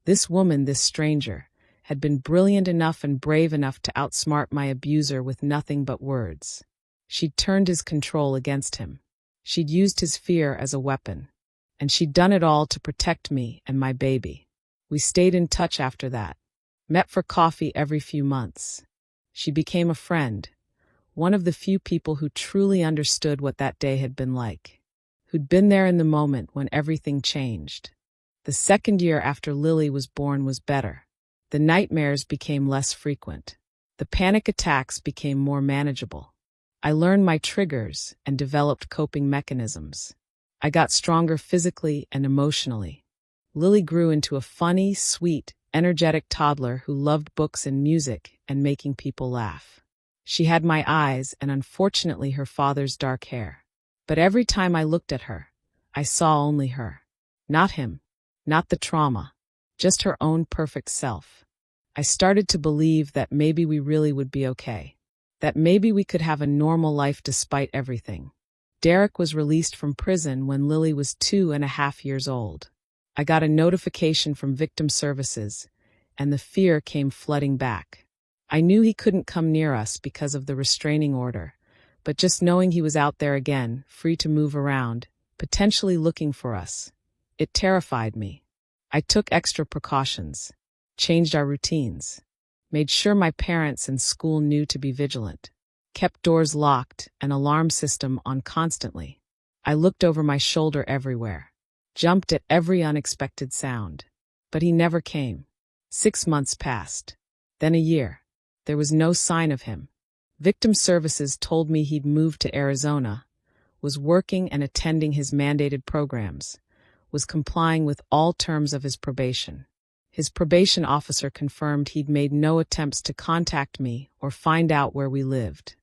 This woman, this stranger, had been brilliant enough and brave enough to outsmart my abuser with nothing but words. She'd turned his control against him. She'd used his fear as a weapon. And she'd done it all to protect me and my baby. We stayed in touch after that. Met for coffee every few months. She became a friend. One of the few people who truly understood what that day had been like. Who'd been there in the moment when everything changed. The second year after Lily was born was better. The nightmares became less frequent. The panic attacks became more manageable. I learned my triggers and developed coping mechanisms. I got stronger physically and emotionally. Lily grew into a funny, sweet, energetic toddler who loved books and music and making people laugh. She had my eyes and unfortunately her father's dark hair. But every time I looked at her, I saw only her. Not him. Not the trauma. Just her own perfect self. I started to believe that maybe we really would be okay. That maybe we could have a normal life despite everything. Derek was released from prison when Lily was 2.5 years old. I got a notification from Victim Services, and the fear came flooding back. I knew he couldn't come near us because of the restraining order, but just knowing he was out there again, free to move around, potentially looking for us, it terrified me. I took extra precautions, changed our routines, made sure my parents and school knew to be vigilant, kept doors locked and alarm system on constantly. I looked over my shoulder everywhere, jumped at every unexpected sound. But he never came. 6 months passed. Then a year. There was no sign of him. Victim Services told me he'd moved to Arizona, was working and attending his mandated programs, was complying with all terms of his probation. His probation officer confirmed he'd made no attempts to contact me or find out where we lived.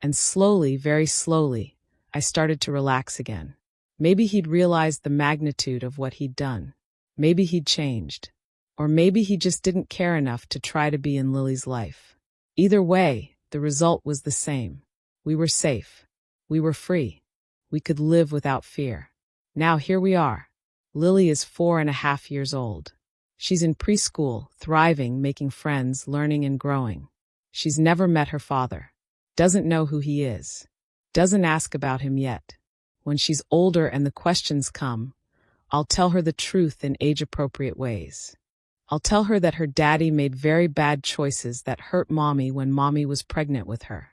And slowly, very slowly, I started to relax again. Maybe he'd realized the magnitude of what he'd done. Maybe he'd changed. Or maybe he just didn't care enough to try to be in Lily's life. Either way, the result was the same. We were safe. We were free. We could live without fear. Now here we are. Lily is 4.5 years old. She's in preschool, thriving, making friends, learning and growing. She's never met her father. Doesn't know who he is. Doesn't ask about him yet. When she's older and the questions come, I'll tell her the truth in age-appropriate ways. I'll tell her that her daddy made very bad choices that hurt Mommy when Mommy was pregnant with her.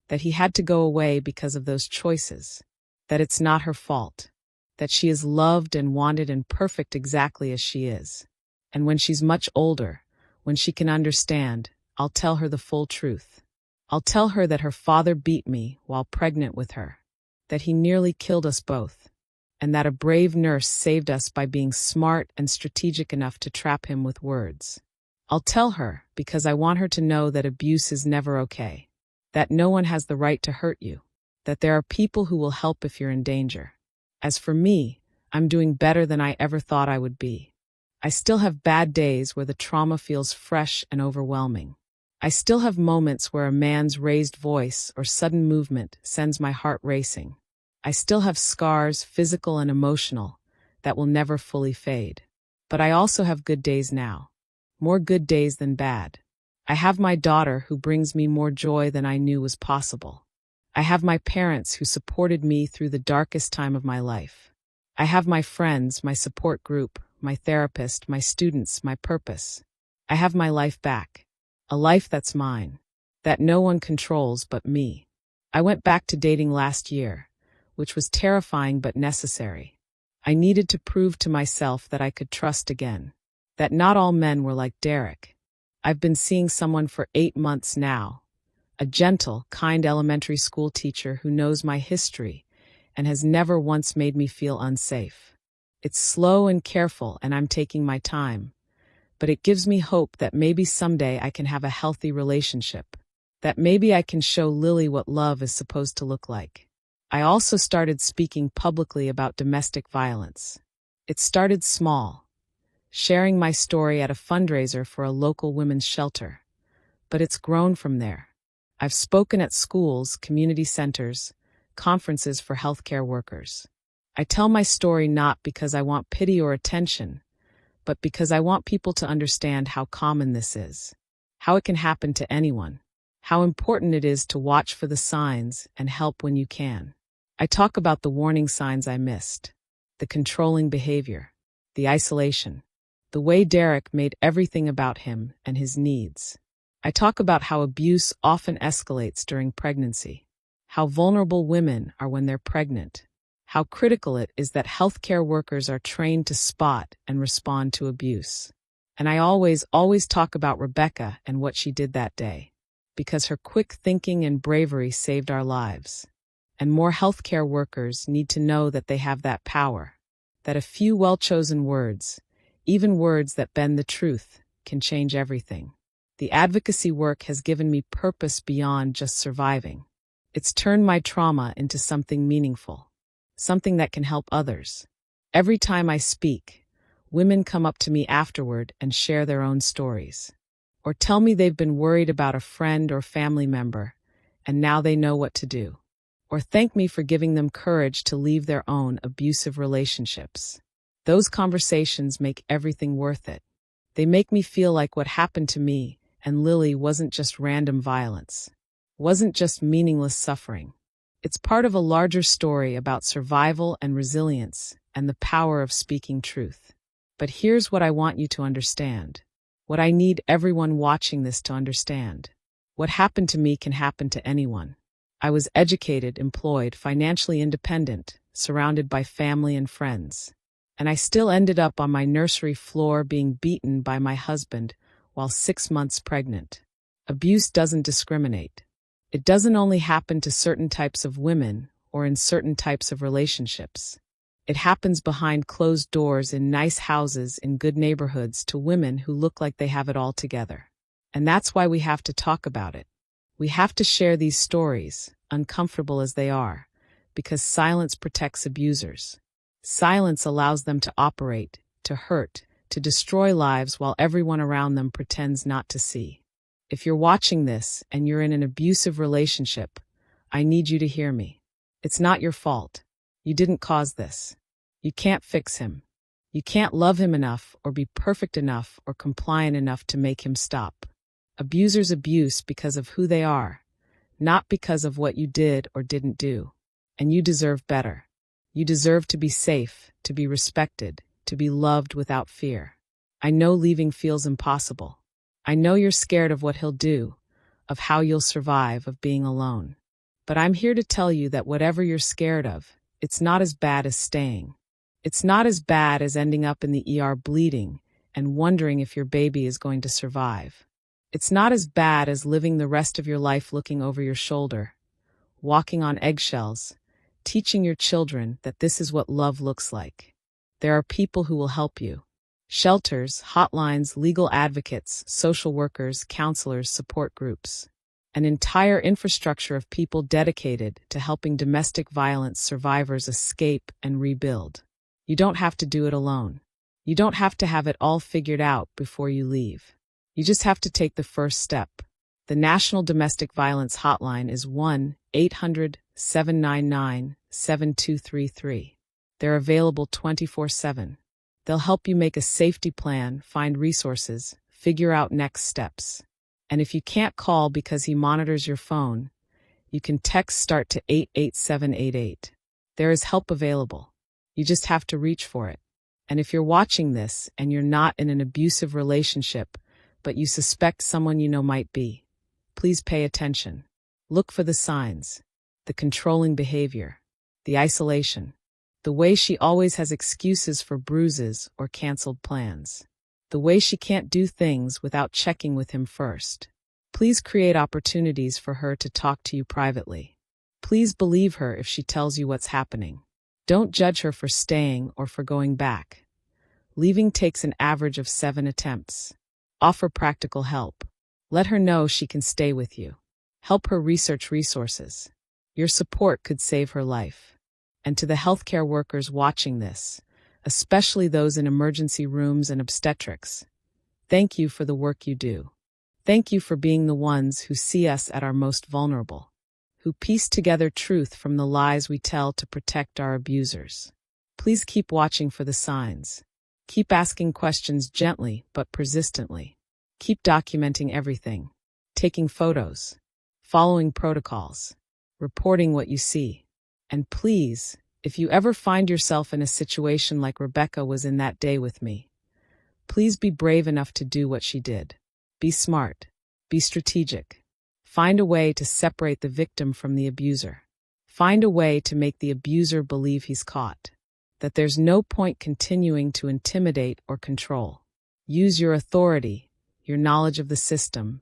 That he had to go away because of those choices. That it's not her fault. That she is loved and wanted and perfect exactly as she is. And when she's much older, when she can understand, I'll tell her the full truth. I'll tell her that her father beat me while pregnant with her. That he nearly killed us both. And that a brave nurse saved us by being smart and strategic enough to trap him with words. I'll tell her because I want her to know that abuse is never okay. That no one has the right to hurt you. That there are people who will help if you're in danger. As for me, I'm doing better than I ever thought I would be. I still have bad days where the trauma feels fresh and overwhelming. I still have moments where a man's raised voice or sudden movement sends my heart racing. I still have scars, physical and emotional, that will never fully fade. But I also have good days now. More good days than bad. I have my daughter who brings me more joy than I knew was possible. I have my parents who supported me through the darkest time of my life. I have my friends, my support group, my therapist, my students, my purpose. I have my life back. A life that's mine. That no one controls but me. I went back to dating last year, which was terrifying but necessary. I needed to prove to myself that I could trust again. That not all men were like Derek. I've been seeing someone for 8 months now. A gentle, kind elementary school teacher who knows my history and has never once made me feel unsafe. It's slow and careful and I'm taking my time. But it gives me hope that maybe someday I can have a healthy relationship. That maybe I can show Lily what love is supposed to look like. I also started speaking publicly about domestic violence. It started small, sharing my story at a fundraiser for a local women's shelter. But it's grown from there. I've spoken at schools, community centers, conferences for healthcare workers. I tell my story not because I want pity or attention, but because I want people to understand how common this is, how it can happen to anyone, how important it is to watch for the signs and help when you can. I talk about the warning signs I missed, the controlling behavior, the isolation, the way Derek made everything about him and his needs. I talk about how abuse often escalates during pregnancy, how vulnerable women are when they're pregnant, how critical it is that healthcare workers are trained to spot and respond to abuse. And I always talk about Rebecca and what she did that day, because her quick thinking and bravery saved our lives. And more healthcare workers need to know that they have that power, that a few well-chosen words, even words that bend the truth, can change everything. The advocacy work has given me purpose beyond just surviving. It's turned my trauma into something meaningful, something that can help others. Every time I speak, women come up to me afterward and share their own stories, or tell me they've been worried about a friend or family member, and now they know what to do. Or thank me for giving them courage to leave their own abusive relationships. Those conversations make everything worth it. They make me feel like what happened to me and Lily wasn't just random violence, wasn't just meaningless suffering. It's part of a larger story about survival and resilience and the power of speaking truth. But here's what I want you to understand. What I need everyone watching this to understand. What happened to me can happen to anyone. I was educated, employed, financially independent, surrounded by family and friends. And I still ended up on my nursery floor being beaten by my husband while 6 months pregnant. Abuse doesn't discriminate. It doesn't only happen to certain types of women or in certain types of relationships. It happens behind closed doors in nice houses in good neighborhoods to women who look like they have it all together. And that's why we have to talk about it. We have to share these stories, uncomfortable as they are, because silence protects abusers. Silence allows them to operate, to hurt, to destroy lives while everyone around them pretends not to see. If you're watching this and you're in an abusive relationship, I need you to hear me. It's not your fault. You didn't cause this. You can't fix him. You can't love him enough or be perfect enough or compliant enough to make him stop. Abusers abuse because of who they are, not because of what you did or didn't do. And you deserve better. You deserve to be safe, to be respected, to be loved without fear. I know leaving feels impossible. I know you're scared of what he'll do, of how you'll survive, of being alone. But I'm here to tell you that whatever you're scared of, it's not as bad as staying. It's not as bad as ending up in the ER bleeding and wondering if your baby is going to survive. It's not as bad as living the rest of your life looking over your shoulder, walking on eggshells, teaching your children that this is what love looks like. There are people who will help you. Shelters, hotlines, legal advocates, social workers, counselors, support groups. An entire infrastructure of people dedicated to helping domestic violence survivors escape and rebuild. You don't have to do it alone. You don't have to have it all figured out before you leave. You just have to take the first step. The National Domestic Violence Hotline is 1-800-799-7233. They're available 24/7. They'll help you make a safety plan, find resources, figure out next steps. And if you can't call because he monitors your phone, you can text START to 88788. There is help available. You just have to reach for it. And if you're watching this and you're not in an abusive relationship, but you suspect someone you know might be, please pay attention. Look for the signs, the controlling behavior, the isolation, the way she always has excuses for bruises or canceled plans, the way she can't do things without checking with him first. Please create opportunities for her to talk to you privately. Please believe her if she tells you what's happening. Don't judge her for staying or for going back. Leaving takes an average of 7 attempts. Offer practical help. Let her know she can stay with you. Help her research resources. Your support could save her life. And to the healthcare workers watching this, especially those in emergency rooms and obstetrics, thank you for the work you do. Thank you for being the ones who see us at our most vulnerable, who piece together truth from the lies we tell to protect our abusers. Please keep watching for the signs. Keep asking questions gently but persistently. Keep documenting everything, taking photos, following protocols, reporting what you see. And please, if you ever find yourself in a situation like Rebecca was in that day with me, please be brave enough to do what she did. Be smart. Be strategic. Find a way to separate the victim from the abuser. Find a way to make the abuser believe he's caught, that there's no point continuing to intimidate or control. Use your authority, your knowledge of the system,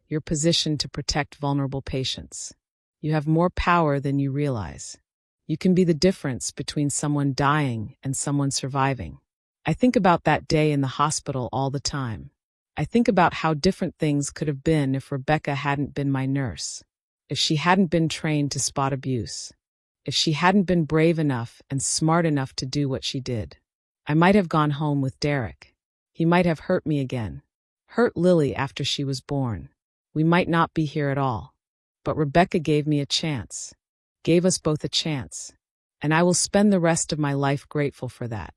your position to protect vulnerable patients. You have more power than you realize. You can be the difference between someone dying and someone surviving. I think about that day in the hospital all the time. I think about how different things could have been if Rebecca hadn't been my nurse, if she hadn't been trained to spot abuse, if she hadn't been brave enough and smart enough to do what she did. I might have gone home with Derek. He might have hurt me again, hurt Lily after she was born. We might not be here at all. But Rebecca gave me a chance, gave us both a chance, and I will spend the rest of my life grateful for that.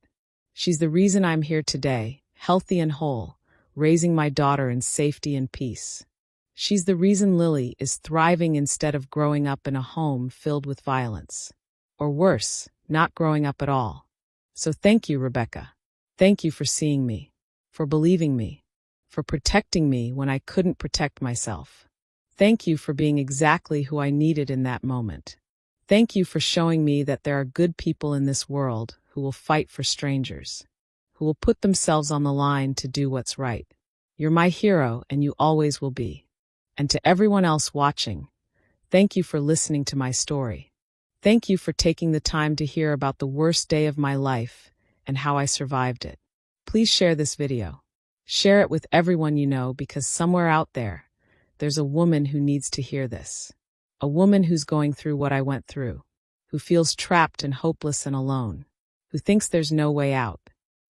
She's the reason I'm here today, healthy and whole, raising my daughter in safety and peace. She's the reason Lily is thriving instead of growing up in a home filled with violence. Or worse, not growing up at all. So thank you, Rebecca. Thank you for seeing me, for believing me, for protecting me when I couldn't protect myself. Thank you for being exactly who I needed in that moment. Thank you for showing me that there are good people in this world who will fight for strangers, who will put themselves on the line to do what's right. You're my hero, and you always will be. And to everyone else watching, thank you for listening to my story. Thank you for taking the time to hear about the worst day of my life and how I survived it. Please share this video. Share it with everyone you know, because somewhere out there, there's a woman who needs to hear this. A woman who's going through what I went through, who feels trapped and hopeless and alone, who thinks there's no way out.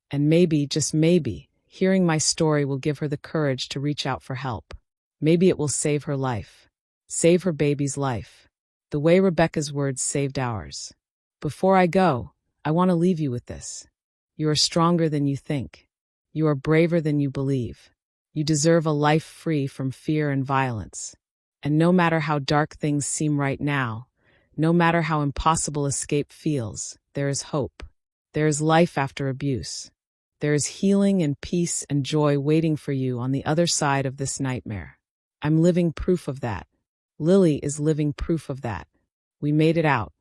And maybe, just maybe, hearing my story will give her the courage to reach out for help. Maybe it will save her life. Save her baby's life. The way Rebecca's words saved ours. Before I go, I want to leave you with this. You are stronger than you think. You are braver than you believe. You deserve a life free from fear and violence. And no matter how dark things seem right now, no matter how impossible escape feels, there is hope. There is life after abuse. There is healing and peace and joy waiting for you on the other side of this nightmare. I'm living proof of that. Lily is living proof of that. We made it out.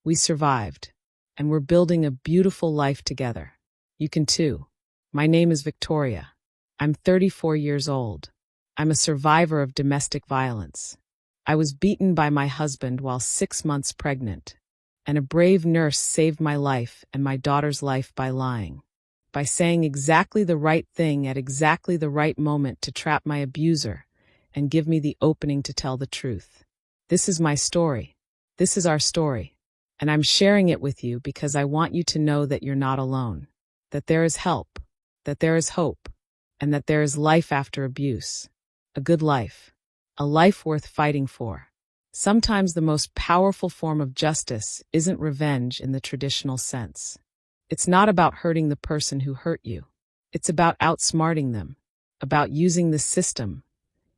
We survived. And we're building a beautiful life together. You can too. My name is Victoria. I'm 34 years old. I'm a survivor of domestic violence. I was beaten by my husband while 6 months pregnant, and a brave nurse saved my life and my daughter's life by lying, by saying exactly the right thing at exactly the right moment to trap my abuser and give me the opening to tell the truth. This is my story. This is our story. And I'm sharing it with you because I want you to know that you're not alone, that there is help, that there is hope, and that there is life after abuse. A good life. A life worth fighting for. Sometimes the most powerful form of justice isn't revenge in the traditional sense. It's not about hurting the person who hurt you. It's about outsmarting them, about using the system,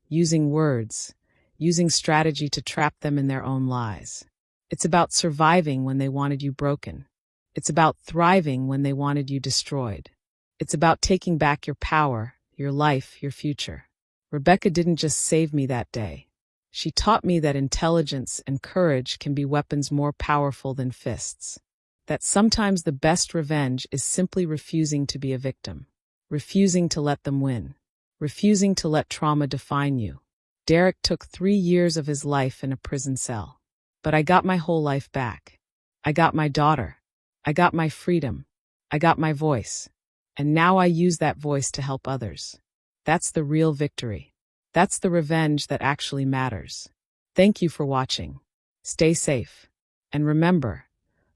using words, using strategy to trap them in their own lies. It's about surviving when they wanted you broken. It's about thriving when they wanted you destroyed. It's about taking back your power, your life, your future. Rebecca didn't just save me that day. She taught me that intelligence and courage can be weapons more powerful than fists. That sometimes the best revenge is simply refusing to be a victim. Refusing to let them win. Refusing to let trauma define you. Derek took 3 years of his life in a prison cell. But I got my whole life back. I got my daughter. I got my freedom. I got my voice. And now I use that voice to help others. That's the real victory. That's the revenge that actually matters. Thank you for watching. Stay safe. And remember,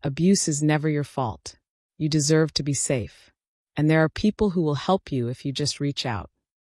abuse is never your fault. You deserve to be safe. And there are people who will help you if you just reach out.